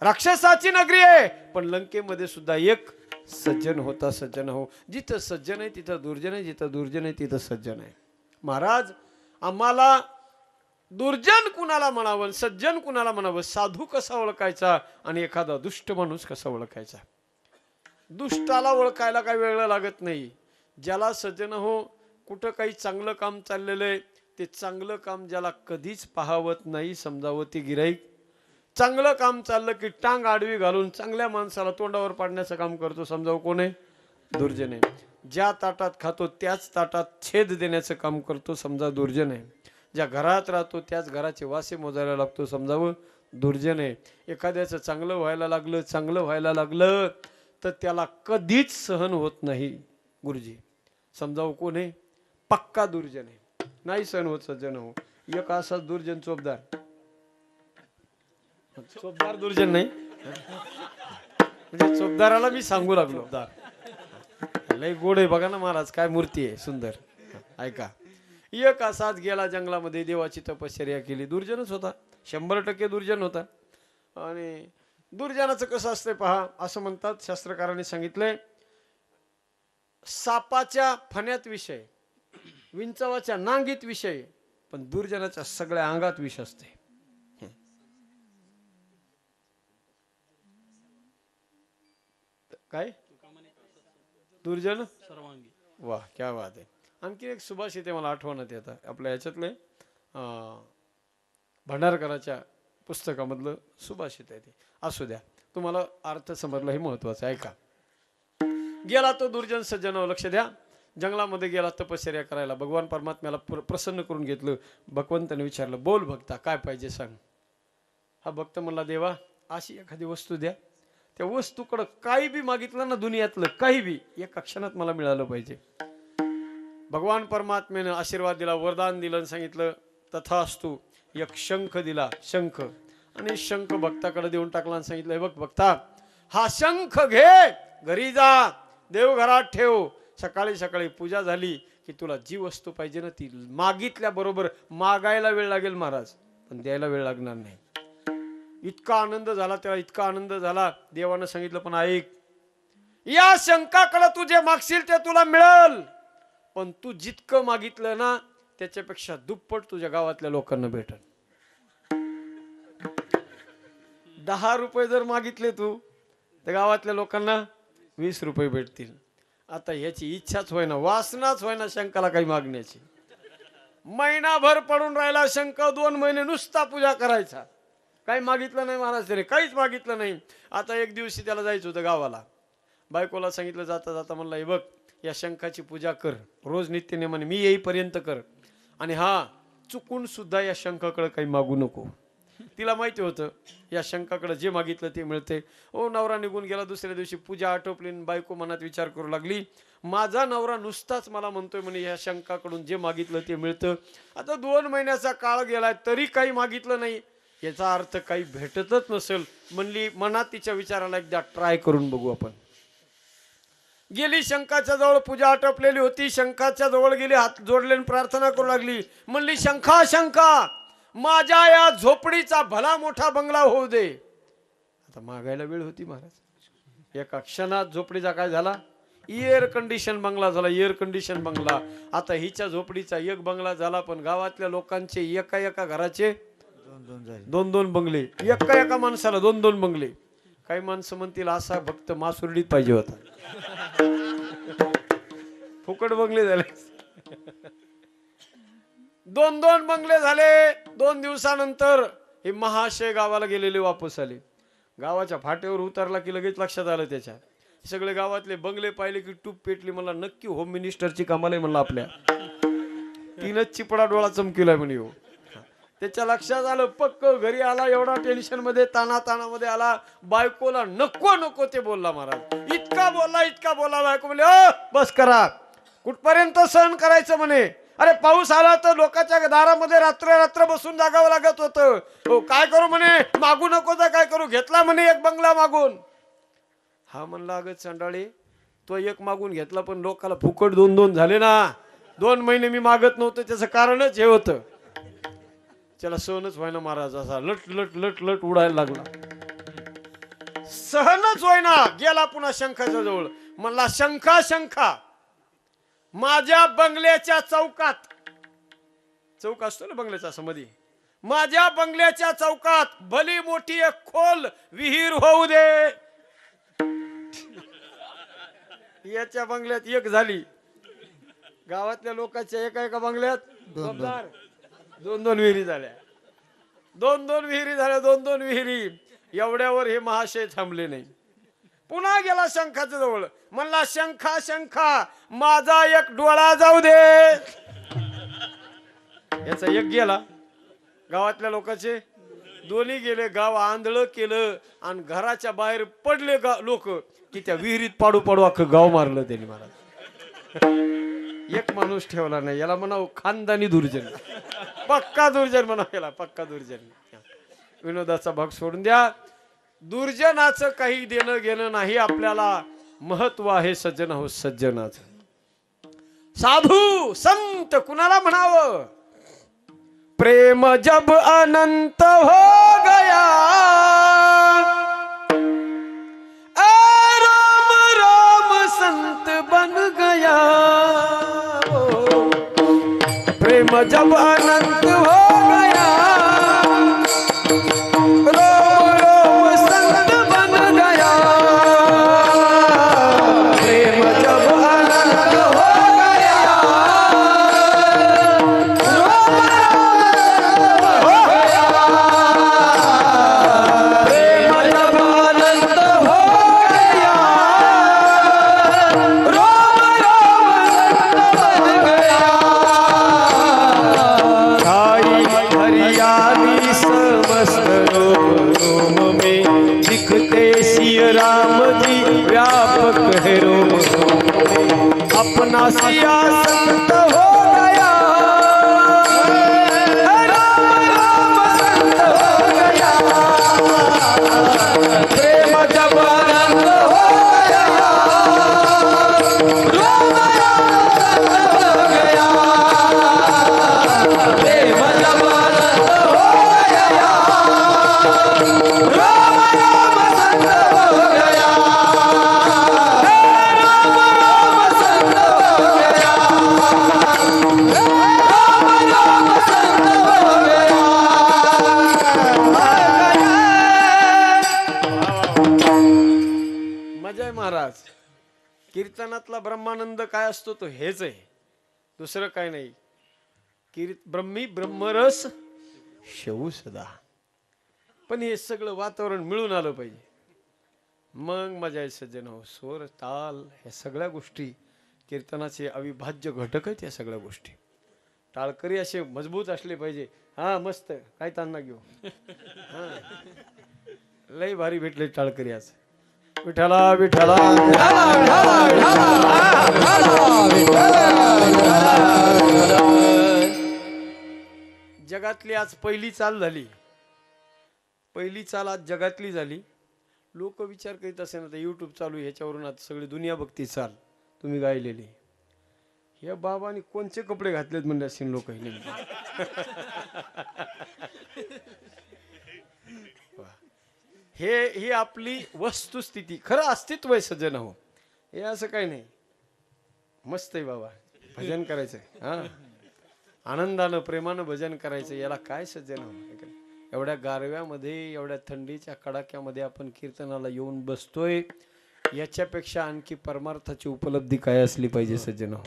राक्षसाची नगरी आहे, पण लंकेमध्ये सुद्धा एक सज्जन होता. सज्जन हो, जिथं सज्जन आहे तिथं दुर्जन आहे, जिथं दुर्जन आहे तिथं सज्जन आहे. महाराज आम्हाला दुर्जन कुणाला म्हणावं, सज्जन कुणाला म्हणावं, साधू कसा ओळखायचा आणि एखादा दुष्ट माणूस कसा ओळखायचा. दुष्टाला ओळखायला काही वेळ लागत नाही. ज्याला सज्जन हो, कुठं काही चांगलं काम चाललेलं आहे, ते चांगलं काम ज्याला कधीच पाहावत नाही, समजावं ते गिराईक. चांगलं काम चाललं की टांग आडवी घालून चांगल्या माणसाला तोंडावर पाडण्याचं काम करतो, समजावं कोण आहे? दुर्जन आहे. ज्या ताटात खातो त्याच ताटात छेद देण्याचं काम करतो, समजा दुर्जन आहे. ज्या घरात राहतो त्याच घराचे वासे मोजायला लागतो, समजावं दुर्जन आहे. एखाद्याचं चांगलं व्हायला लागलं तर त्याला कधीच सहन होत नाही गुरुजी, समजावं कोण आहे? पक्का दुर्जन आहे, नाही सहन होत सज्जन हो. एक असा दुर्जन चोपदार दुर्जन नाही, म्हणजे चोपदाराला मी सांगू लागलो, लय गोड आहे बघा ना महाराज, काय मूर्ती आहे सुंदर. ऐका, एक असाच गेला जंगलामध्ये, देवाची तपश्चर्या केली. दुर्जनच होता, 100% दुर्जन होता. आणि दुर्जनाचं कसं असतंय पहा, असं म्हणतात शास्त्रकारांनी सांगितलंय, सापाच्या फण्यात विषय, विंचवाच्या नांगीत विषय, पण दुर्जनाच्या सगळ्या अंगात विष असते. काय दुर्जन सर्वांगी, वा क्या बात आहे. आणखी एक सुभाषित आहे, मला आठवण्यात येतं आपल्या ह्याच्यातले भंडारकराच्या पुस्तकामधलं सुभाषित आहे ते. असू द्या, तुम्हाला अर्थ समजला हे महत्वाचं आहे. ऐका, गेला तो दुर्जन सज्जनावर लक्ष द्या. जंगलामध्ये गेला तपश्चर्या करायला, भगवान परमात्म्याला प्रसन्न करून घेतलं. भगवंताने विचारलं, बोल भक्ता काय पाहिजे सांग. हा भक्त म्हणला, देवा अशी एखादी वस्तू द्या, त्या वस्तूकडं काही बी मागितलं ना दुनियातलं, काही बी एका क्षणात मला मिळालं पाहिजे. भगवान परमात्म्याने आशीर्वाद दिला, वरदान दिलं आणि सांगितलं तथास्तु. एक शंख दिला, शंख, आणि शंख भक्ताकडे देऊन टाकला आणि सांगितलं, बघ भक्ता, हा शंख घे, घरी जा, देवघरात ठेव. सकाळी सकाळी पूजा झाली की तुला जी वस्तू पाहिजे ना ती मागितल्या बरोबर. मागायला वेळ लागेल महाराज, पण द्यायला वेळ लागणार नाही. इतका आनंद झाला त्याला, इतका आनंद झाला. देवानं सांगितलं, पण ऐक, या शंखाकडे तू जे मागशील ते तुला मिळेल, पण तू जितकं मागितलं ना त्याच्यापेक्षा दुप्पट तुझ्या गावातल्या लोकांना भेटल. 10 रुपये जर मागितले तू तर गावातल्या लोकांना 20 रुपये भेटतील. आता ह्याची इच्छाच होईना, वासनाच होईना शंखाला काही मागण्याची. महिनाभर पडून राहिला शंख, 2 महिने नुसता पूजा करायचा, काही मागितलं नाही महाराज त्याने, काहीच मागितलं नाही. आता एक दिवशी त्याला जायचं होतं गावाला. बायकोला सांगितलं जाता जाता, म्हणला, हे बघ, या शंखाची पूजा कर रोज नित्यनेमाने, मी येईपर्यंत कर, आणि हा चुकून सुद्धा या शंखाकडे काही मागू नको. तिला माहिती होतं या शंखाकडे जे मागितलं ते मिळते. ओ, नवरा निघून गेला. दुसऱ्या दिवशी पूजा आटोपली. बायको मनात विचार करू लागली, माझा नवरा नुसताच मला म्हणतोय म्हणे या शंखाकडून जे मागितलं ते मिळतं. आता 2 महिन्याचा काळ गेलाय तरी काही मागितलं नाही, याचा अर्थ काही भेटतच नसेल. म्हणली, मनात तिच्या विचाराला एकदा ट्राय करून बघू आपण. गेली शंखाच्या जवळ, पूजा आटोपलेली होती. शंखाच्या जवळ गेली, हात जोडले प्रार्थना करू लागली. म्हणली, शंखा शंखा, माझ्या या झोपडीचा भला मोठा बंगला होऊ दे. आता मागायला वेळ होती महाराज. एका क्षणात झोपडीचा काय झाला, एअर कंडिशन बंगला झाला, एअर कंडिशन बंगला. आता हिच्या झोपडीचा एक बंगला झाला, पण गावातल्या लोकांचे एका एका घराचे 2-2 बंगले, एका माणसाला 2-2 बंगले. काही माणसं म्हणतील असा भक्त मासुर्डीत पाहिजे होता, फुकट बंगले झाले. 2-2 बंगले झाले. 2 दिवसानंतर हे महाशय गावाला गेलेले वापस आले. गावाच्या फाट्यावर उतरला की लगेच लक्षात आलं त्याच्या, सगळे गावातले बंगले पाहिले की टूप पेटली. मला नक्की होम मिनिस्टरची कमाल आहे म्हणलं आपल्या. 3च चिपडा डोळा चमकिलाय म्हणे हो. त्याच्या लक्षात आलं, पक्क घरी आला, एवढा टेन्शन मध्ये, ताणामध्ये आला. बायकोला नको नको ते बोलला महाराज. इतका बोलला. बायको म्हणले, बस करा, कुठपर्यंत सहन करायचं म्हणे. अरे पाऊस आला तर लोकांच्या दारामध्ये रात्र बसून जागावं लागत होतं. हो, काय करू म्हणे, मागू नको तर काय करू. घेतला म्हणे एक बंगला मागून. हा म्हणला, अगं चंडाळी, तो एक मागून घेतला, पण लोकाला फुकट 2-2 झाले ना. 2 महिने मी मागत नव्हतं, त्याचं कारणच हे होतं. त्याला सहनच व्हायना महाराज, असा लट उडायला लागला. सहनच व्हायना. गेला पुन्हा शंखाच्या जवळ. म्हणला, शंखा शंखा, माझ्या बंगल्याच्या चौकात, चौक असतो ना बंगल्याचा, असं मध्ये माझ्या बंगल्याच्या चौकात भली मोठी एक खोल विहीर होऊ दे. याच्या बंगल्यात एक झाली, गावातल्या लोकांच्या एका बंगल्यात दोन विहिरी झाल्या. दोन विहिरी. एवढ्यावर हे महाशय थांबले नाही. पुन्हा गेला शंखाच्या जवळ, म्हणला शंखा माझा एक डोळा जाऊ दे. याचा एक गेला, गावातल्या लोकांचे दोन्ही गेले. गाव आंधळ केलं आणि घराच्या बाहेर पडले लोक की त्या विहिरीत पाडू अख्खं गाव मारलं त्यांनी. महाराज एक माणूस ठेवला नाही. याला म्हणावं खानदानी दुर्जन, पक्का दुर्जन म्हणावं याला, पक्का दुर्जन. विनोदाचा भाग सोडून द्या. दुर्जनाचं काही देणं घेणं नाही आपल्याला. महत्व आहे सज्जन हो सज्जनाचं. साधू संत कुणाला म्हणावं? प्रेम जब अनंत हो गया, राम राम संत बन गया. प्रेम जब अनंत हो गया, राम राम संत बन गया. प्रेम जब अनंत हो गया, राम जी व्यापक है रोम अपना सिया संत हो गया. राम राम संत हो गया. प्रेम जब अनंत हो गया, राम राम संत हो गया. प्रेम जब अनंत हो गया, राम राम संत हो गया. मजा आहे महाराज. कीर्तनातला ब्रह्मानंद काय असतो तो हेच आहे, दुसरं काय नाही. ब्रह्मी ब्रह्मरस शेवू सदा. पण हे सगळं वातावरण मिळून आलं पाहिजे, मग मजा आहे सज्जन हो. स्वर ताल ह्या सगळ्या गोष्टी कीर्तनाचे अविभाज्य घटक आहेत. या सगळ्या गोष्टी टाळकरी असे मजबूत असले पाहिजे. हा मस्त, काय तान्हा घेऊ. हा लय भारी भेटले टाळकरी आज. विठ्ठला विठ्ठला जगातली आज पहिली चाल झाली. पहिली चाल आज जगातली झाली. लोक विचार करीत असे ना, युट्यूब चालू ह्याच्यावरून आता सगळी दुनिया बघती चाल तुम्ही गायलेली. हे बाबांनी कोणचे कपडे घातलेत म्हणजे असेल लोक. ही आपली वस्तुस्थिती, खरं अस्तित्व आहे सज्जन हो. हे असं काही नाही. मस्त आहे बाबा, भजन करायचंय. हा आनंदानं प्रेमानं भजन करायचं. याला काय सज्जन हो. एवढ्या गारव्यामध्ये, एवढ्या थंडीच्या कडाक्यामध्ये आपण कीर्तनाला येऊन बसतोय. याच्यापेक्षा आणखी परमार्थाची उपलब्धी काय असली पाहिजे सज्जन हो.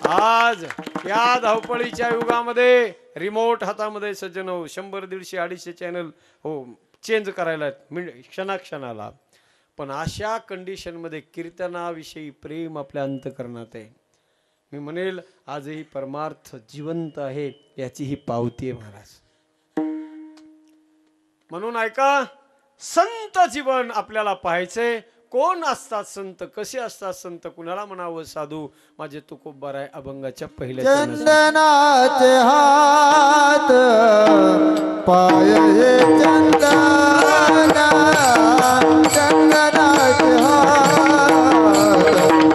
आज या धावपळीच्या युगामध्ये रिमोट हातामध्ये सज्जन हो 100, 150, 250 चॅनल हो चेंज करायला क्षणाक्षणाला. पण अशा कंडिशनमध्ये कीर्तनाविषयी प्रेम आपल्या अंतःकरणात आहे. मी म्हणेल आजही परमार्थ जिवंत आहे, याची ही पावती आहे महाराज. म्हणून ऐका, संत जीवन आपल्याला पाहायचंय. कोण असतात संत, कसे असतात संत, कुणाला म्हणावं साधू. माझे तुकोबार आहे अभंगाच्या पहिल्या चंदनाचे हात पाय हे चंदना, चंदनाचे हात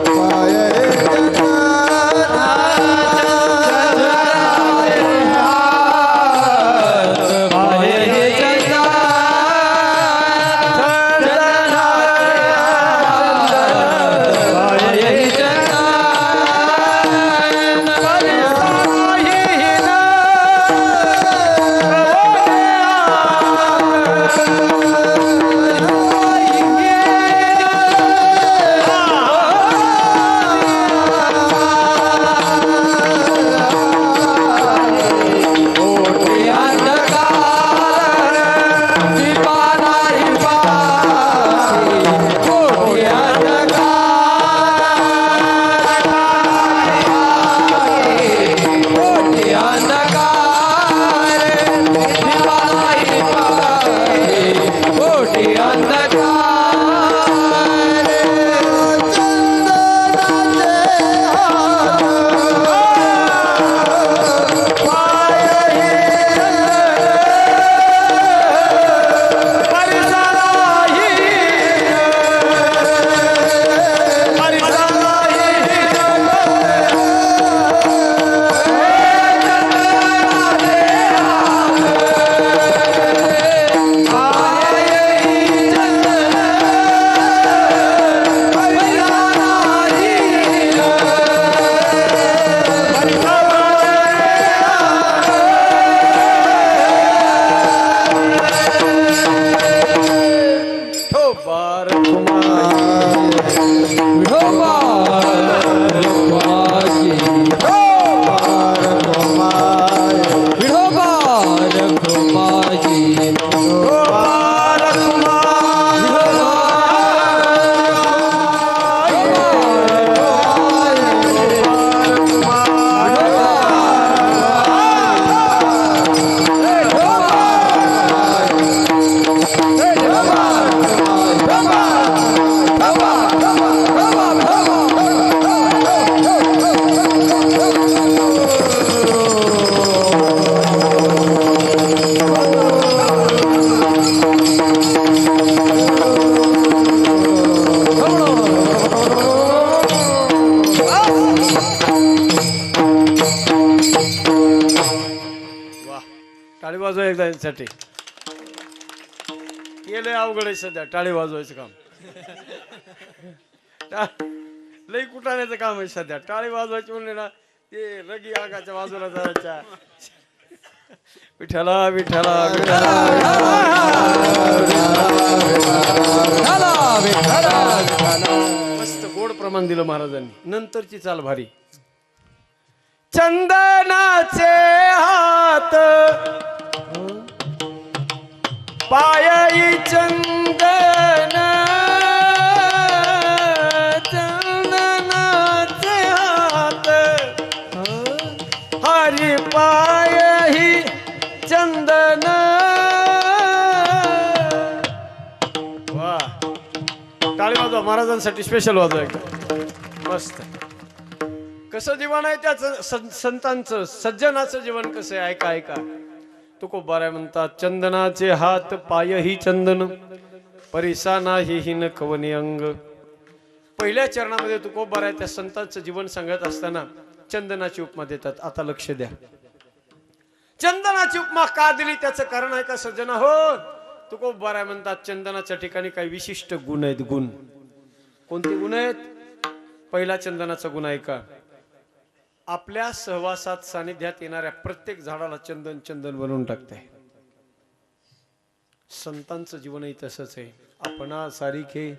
पाय हे चंदना, पाय हे चंदना, टाळ्यांसाठी केलंय अवघड आहे सध्या टाळी वाजवायचं काम. लई कुटाण्याचं काम आहे सध्या. टाळी वाजवायची म्हणले ना ते रगी आगाच्या बाजूला जायच्या. विठ्ठला विठ्ठला मस्त गोड प्रमाण दिलं महाराजांनी. नंतरची चाल भारी. चंदनाचे हात पायी चंदन चंदनाचे हात हरी पायही चंदन. वा टाळी वाजवा महाराजांसाठी स्पेशल वाजवा एकदम मस्त. कसं जीवन आहे त्याचं संतांचं सज्जनाचं जीवन कसं आहे ऐका ऐका. तुकोबाराय म्हणतात चंदनाचे हात पायही चंदन परिसा नाही हिन कवनी अंग. पहिल्या चरणामध्ये तुकोबाराय त्या संतांचं जीवन सांगत असताना चंदनाची उपमा देतात. आता लक्ष द्या. चंदनाची उपमा का दिली त्याचं कारण आहे का सज्जना हो. तुकोबाराय म्हणतात चंदनाच्या ठिकाणी काही विशिष्ट गुण आहेत. गुण कोणते गुण आहेत. पहिला चंदनाचा गुण आहे का आपल्या सहवासात सानिध्यात येणाऱ्या प्रत्येक झाडाला चंदन चंदन बनवून टाकते. संतांचं जीवनही तसंच आहे. आपणा सारिखे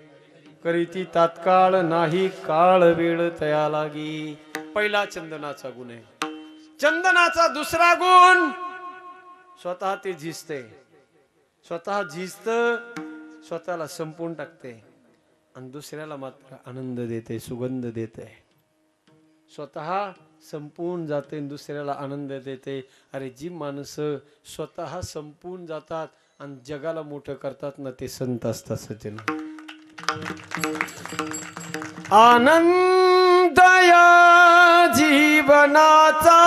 करीती तात्काळ नाही काळ वेळ तया लागी. पहिला चंदनाचा गुण आहे. चंदनाचा दुसरा गुण स्वतः ते झिजते. स्वतः झिजत स्वतःला संपून टाकते आणि दुसऱ्याला मात्र आनंद देते सुगंध देते. स्वतः संपून जाते दुसऱ्याला आनंद देते. अरे जी माणसं स्वतः संपून जातात आणि जगाला मोठं करतात ना ते संत असतात सज्जन. आनंद या जीवनाचा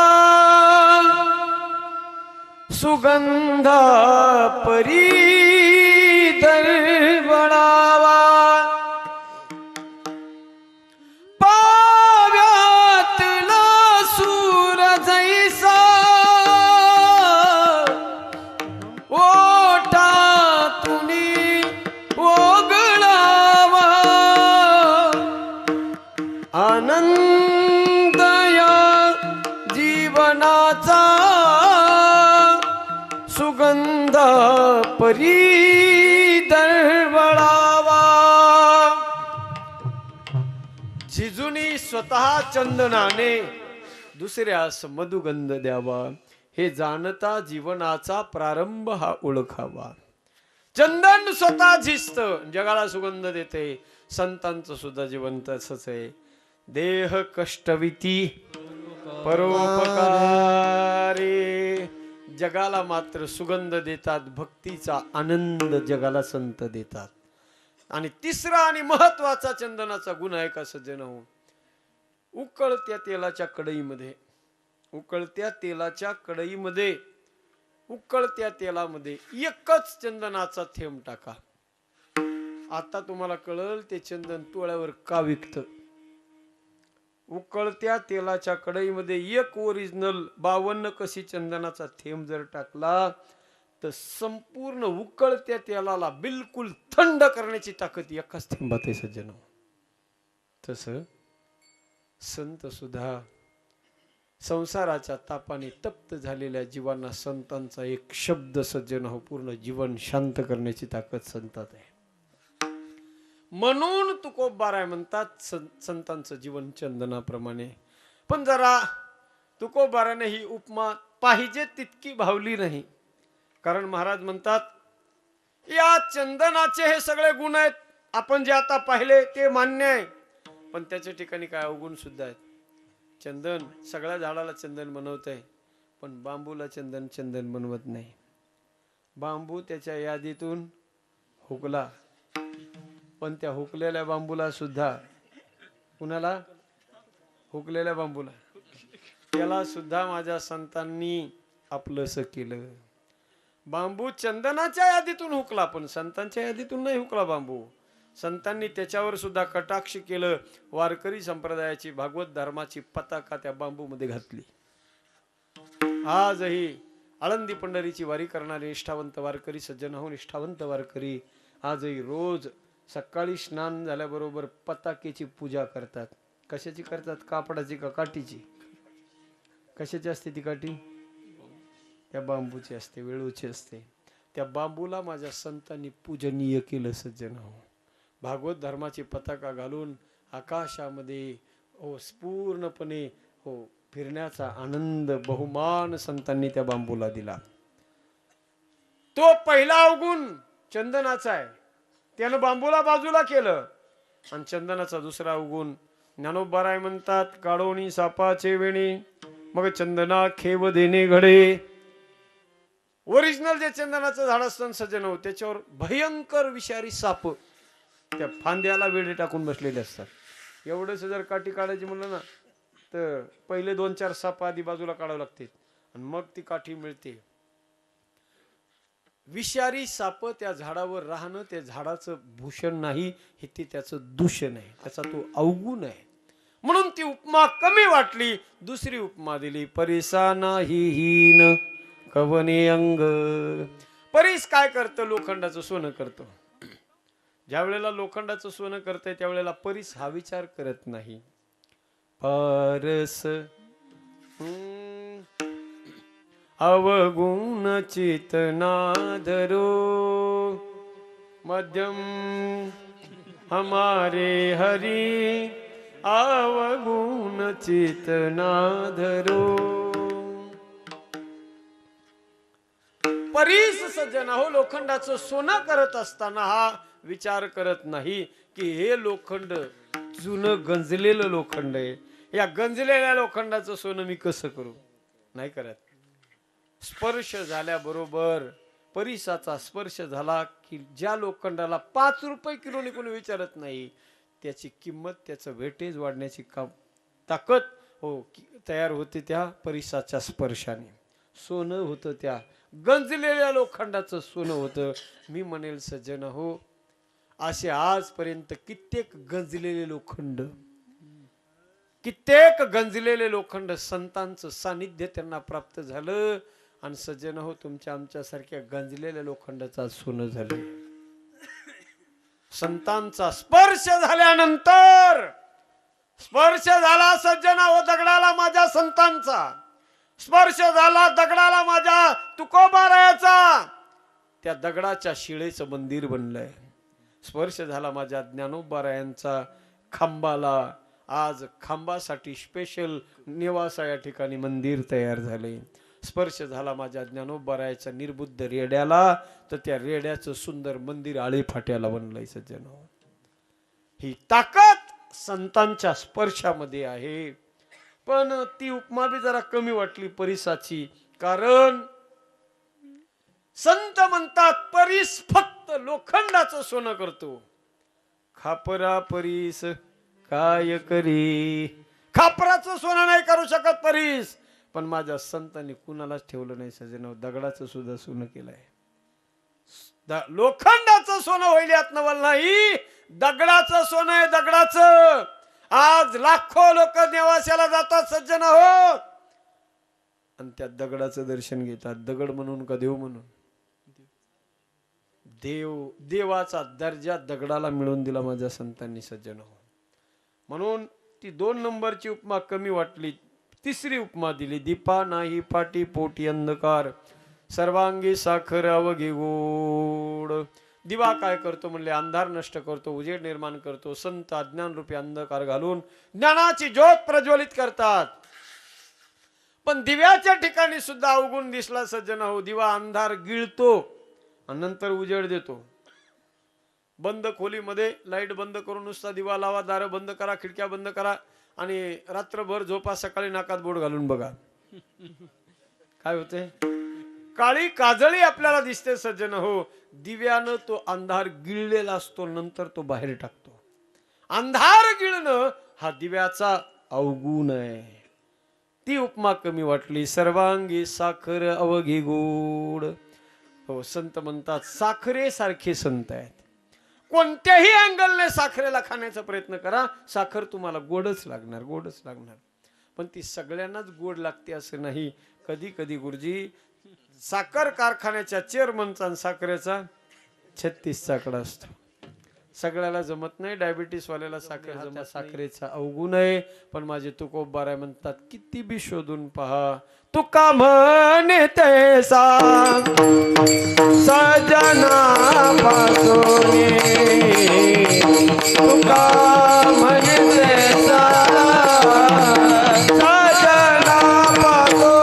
सुगंधा परी दरवळावा. आनंद या जीवनाचा सुगंध परी दरवळावा. झिजुनी स्वतः चंदनाने दुसऱ्यास मधुगंध द्यावा. हे जाणता जीवनाचा प्रारंभ हा ओळखावा. चंदन स्वतः झिजत जगाला सुगंध देते. संतांचं सुद्धा जीवन तसंच आहे. देह कष्टविती परोपकारे जगाला मात्र सुगंध देतात. भक्तीचा आनंद जगाला संत देतात. आणि तिसरा आणि महत्वाचा चंदनाचा गुण आहे का सज्जन हो. उकळत्या तेलाच्या कढईमध्ये उकळत्या तेलाच्या कढईमध्ये उकळत्या तेलामध्ये एकच चंदनाचा थेंब टाका. आता तुम्हाला कळल ते चंदन तोळ्यावर का विकत. उकळत्या तेलाच्या कढईमध्ये एक ओरिजिनल 52 कशी चंदनाचा थेंब जर टाकला तर संपूर्ण उकळत्या तेलाला बिलकुल थंड करण्याची ताकद एकाच थेंबात आहे सज्जन. तसं संत सुद्धा संसाराच्या तापाने तप्त झालेल्या जीवांना संतांचा एक शब्द सज्जन हो पूर्ण जीवन शांत करण्याची ताकद संतात आहे. म्हणून तुकोबाराय म्हणतात संतांचं जीवन चंदनाप्रमाणे. पण जरा तुकोबाराने ही उपमा पाहिजे तितकी भावली नाही. कारण महाराज म्हणतात या चंदनाचे हे सगळे गुण आहेत. आपण जे आता पाहिले ते मान्य आहे. पण त्याच्या ठिकाणी काय अवगुण सुद्धा आहेत. चंदन सगळ्या झाडाला चंदन बनवत आहे पण बांबूला चंदन चंदन बनवत नाही. बांबू त्याच्या यादीतून हुकला पण त्या हुकलेल्या बांबूला सुद्धा कुणाला हुकलेल्या बांबूला त्याला सुद्धा माझ्या संतांनी आपलंसं केलं. बांबू चंदनाच्या यादीतून हुकला पण संतांच्या यादीतून नाही हुकला बांबू. संतांनी त्याच्यावर सुद्धा कटाक्ष केलं. वारकरी संप्रदायाची भागवत धर्माची पताका त्या बांबूमध्ये घातली. आजही आळंदी पंढरीची वारी करणारे निष्ठावंत वारकरी सज्जन हो, निष्ठावंत वारकरी आजही रोज सकाळी स्नान झाल्याबरोबर पताकेची पूजा करतात. कशाची करतात? कापडाची का काठीची? कशाची असते ती काठी? त्या बांबूची असते, वेळूची असते. त्या बांबूला माझ्या संतांनी पूजनीय केलं सज्जन हो. भागवत धर्माची पताका घालून आकाशामध्ये हो पूर्णपणे हो फिरण्याचा आनंद बहुमान संतांनी त्या बांबूला दिला. तो पहिला अवगुण चंदनाचा आहे, त्यानं बांबूला बाजूला केलं. आणि चंदनाचा दुसरा अवगुण ज्ञानोबाराय म्हणतात, काढोनी सापाचे वेणी मग चंदना खेव देणे घडे. ओरिजिनल जे चंदनाचं झाड असतं सज्जन हो, त्याच्यावर भयंकर विषारी साप त्या फांद्याला वेळे टाकून बसलेले असतात. एवढंच जर काठी काढायची म्हणलं ना तर पहिले 2-4 साप आधी बाजूला काढावे लागते आणि मग ती काठी मिळते. विषारी साप त्या झाडावर राहणं त्या झाडाचं भूषण नाही, हे ते त्याचं दूषण आहे, त्याचा तो अवगुण आहे. म्हणून ती उपमा कमी वाटली. दुसरी उपमा दिली, परिसा नाही हीन कवने अंग. परीस काय करतं? लोखंडाचं सोनं करतं. ज्या वेळेला लोखंडाचं सोनं करतंय त्यावेळेला परीस हा विचार करत नाही. पारस अवगुण चितना धरो मध्यम हमारे हरि अवगुण चितना धरो. परीस सज्जन हो, लोखंडाचं सोनं करत असताना हा विचार करत नाही की हे लोखंड जुनं गंजलेलं लोखंड आहे, या गंजलेल्या लोखंडाचं सोनं मी कसं करू. नाही करत. स्पर्श झाल्याबरोबर परिसाचा स्पर्श झाला की ज्या लोखंडाला 5 रुपये किलोने कोणी विचारत नाही, त्याची किंमत, त्याचं वेटेज वाढण्याची ताकद हो तयार होते त्या परिसाच्या स्पर्शाने. सोनं होतं, त्या गंजलेल्या लोखंडाचं सोनं होतं. मी म्हणेल सज्जन हो, असे आजपर्यंत कित्येक गंजलेले लोखंड संतांचं सानिध्य त्यांना प्राप्त झालं. आणि सज्जन हो, तुमच्या आमच्यासारख्या गंजलेल्या लोखंडाचा सोनं झालं. संतांचा स्पर्श झाल्यानंतर, स्पर्श झाला सज्जन हो दगडाला माझ्या संतांचा, स्पर्श झाला दगडाला माझ्या तुकोबारायाचा, त्या दगडाच्या शिळेचं मंदिर बनलंय. स्पर्श झाला माझ्या ज्ञानोबारायांचा खांबाला, आज खांबासाठी स्पेशल निवासा या ठिकाणी मंदिर तयार झाले. स्पर्श झाला माझ्या ज्ञानोबारायाच्या निर्बुद्ध रेड्याला, तर त्या रेड्याचं सुंदर मंदिर आळेफाट्याला बनलंय सज्जन. ही ताकद संतांच्या स्पर्शामध्ये आहे. पण ती उपमा बी जरा कमी वाटली परिसाची, कारण संत म्हणतात परीस फक्त लोखंडाचं सोनं करतो, खापरा परीस काय करी. खापराचं सोनं नाही करू शकत परीस, पण माझ्या संतांनी कुणालाच ठेवलं नाही सजन, दगडाचं सुद्धा सोनं केलंय. लोखंडाचं सोनं होईल यात नवल नाही, दगडाचं सोनं आहे, दगडाचं. आज लाखो लोक नेवास्याला जातात सज्जन हो, आणि त्या दगडाचं दर्शन घेतात. दगड म्हणून का देव म्हणून? देवाचा दर्जा दगडाला मिळवून दिला माझ्या संतांनी सज्जन हो. म्हणून ती 2 नंबरची उपमा कमी वाटली. तिसरी उपमा दिली, दीपा नाही पाटी पोटी अंधकार सर्वांगी साखर अवघी गोड. दिवा काय करतो म्हणले? अंधार नष्ट करतो, उजेड निर्माण करतो. संत अज्ञान रूपी अंधकार घालून ज्ञानाची ज्योत प्रज्वलित करतात. पण दिव्याच्या ठिकाणी सुद्धा अवगुण दिसला सज्जन हो. दिवा अंधार गिळतो आणि नंतर उजेड देतो. बंद खोलीमध्ये लाईट बंद करून नुसता दिवा लावा, दारं बंद करा, खिडक्या बंद करा आणि रात्रभर झोपा, सकाळी नाकात बोट घालून बघा काय होते. काळी काजळी आपल्याला दिसते सज्जन हो. दिव्यानं तो अंधार गिळलेला असतो, नंतर तो बाहेर टाकतो. अंधार गिळणं हा दिव्याचा अवगुण आहे. ती उपमा कमी वाटली. सर्वांगी साखर अवघी गोड हो. संत म्हणतात साखरेसारखे संत आहेत. कोणत्याही अँगलने साखरेला खाण्याचा प्रयत्न करा, साखर तुम्हाला गोडच लागणार, गोडच लागणार. पण ती सगळ्यांनाच गोड लागते असं नाही. कधी कधी गुरुजी साखर कारखान्याच्या चेअरमनचा आणि साखरेचा 36 आकडा असतो. सगळ्याला जमत नाही. डायबिटीस वाल्याला साखर जमत, साखरेचा अवगुण आहे. पण माझे तुकोबार आहे म्हणतात, किती बी शोधून पहा तुका म्हणे तैसा सजना पासोनी, तुका म्हणे तैसा सजना पासोनी,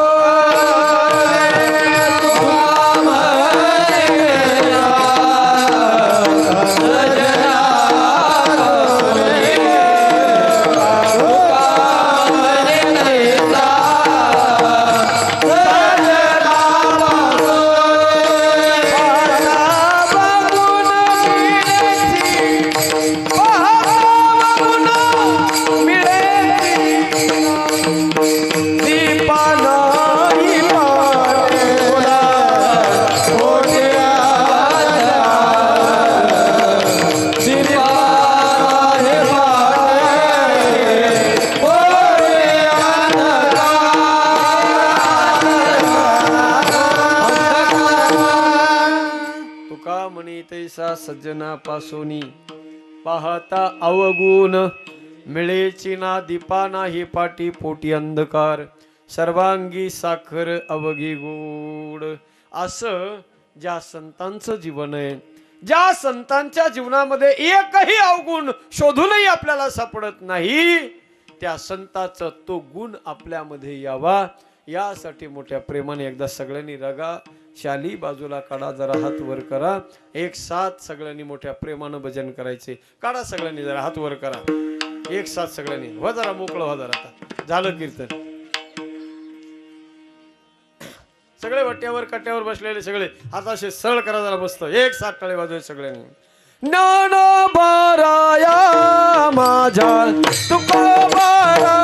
तुका सज्जना पासोनी पाहता अवगुण, मिळेची ना दीपा नाही पाटी पोटी अंधकार, सर्वांगी साखर अवघी गोड. असं ज्या संतांचं जीवन आहे, ज्या संतांच्या जीवनामध्ये एकही अवगुण शोधूनही आपल्याला सापडत नाही, त्या संताचा तो गुण आपल्यामध्ये यावा यासाठी मोठ्या प्रेमाने एकदा सगळ्यांनी रगा शाली बाजूला काढा, जरा हात वर करा. एक साथ सगळ्यांनी मोठ्या प्रेमानं भजन करायचे. काढा सगळ्यांनी, जरा हात वर करा. एक साथ सगळ्यांनी हो, जरा मोकळं हो. जरा आता झालं कीर्तन. सगळे वट्यावर कट्यावर बसलेले सगळे हाताशे सरळ करा, जरा मस्त एक साथ टाळे वाजवायचे सगळ्यांनी. ज्ञानोबाराया माझ्या तुकोबाराया,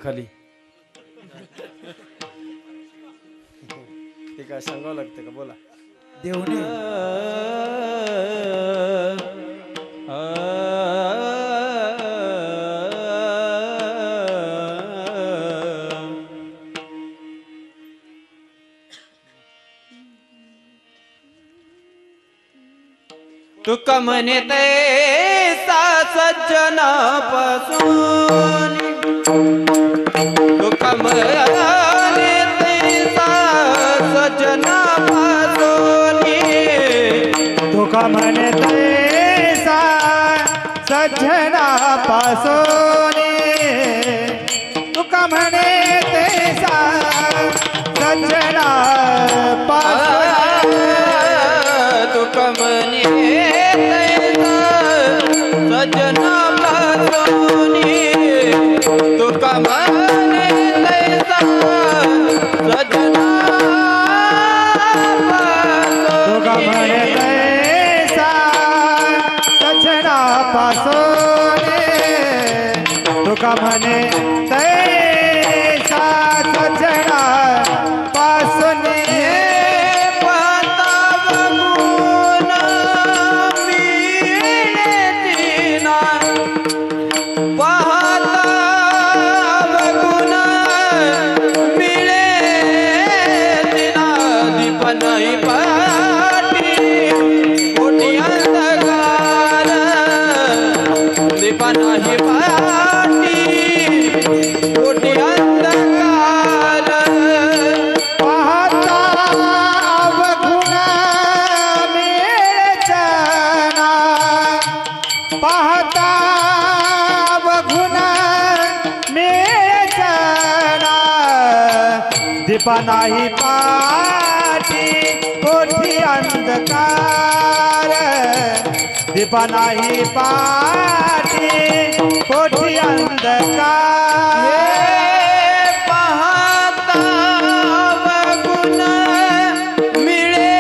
खाली ते काय सांगावं लागतं का? बोला. देवने तुका म्हणे तैसा सज्जनापासून तुका म्हणे तैसा सज्जनापासून तुका म्हणे तैसा सज्जनापासून तुका म्हणे तैसा सज्जनापासून तुका म्हणे तैसा सज्जनापासून तुका म्हणे तैसा तुका म्हणे तैसा सज्जनापासून तुका म्हणे तैसा सज्जनापासून नाही पाटी कोटी अंधकार दीपा नाही पाटी कोटी अंधकार पाहता अवगुण मिळचना पाहता अवगुण मिळचना दीपा नाही पाटी कोठी अंधकार दीपा नाही पाटी कोठी अंधकार पाहता अवगुण मिळे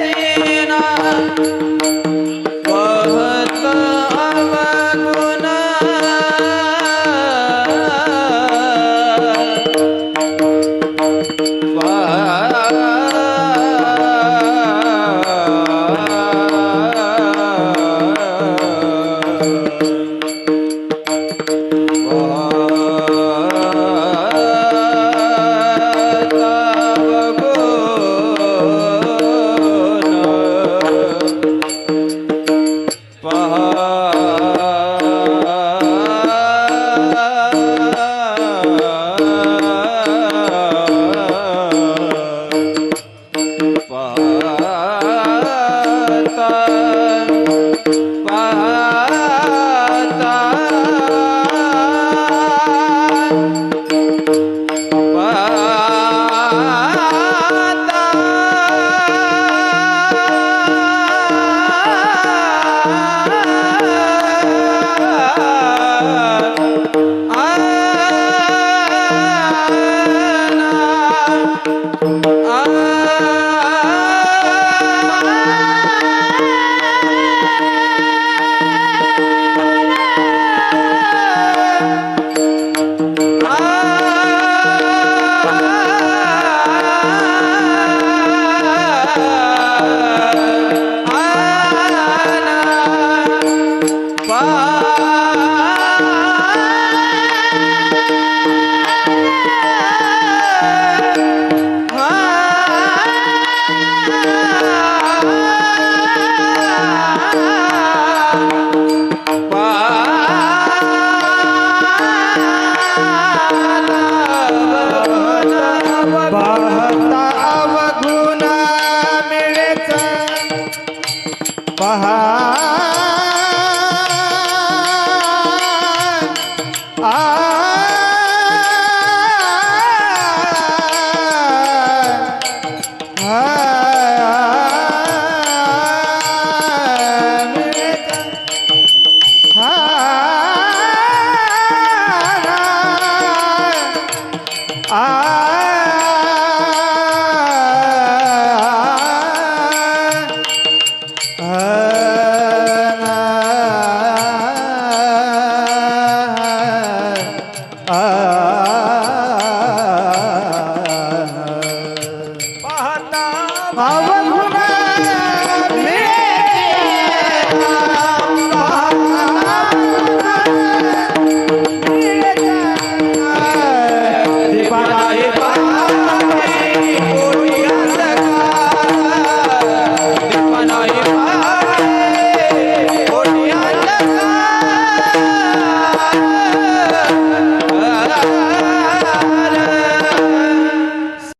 दीना पाहता अवगुण पाहता अवगुण मिळेच पहा आ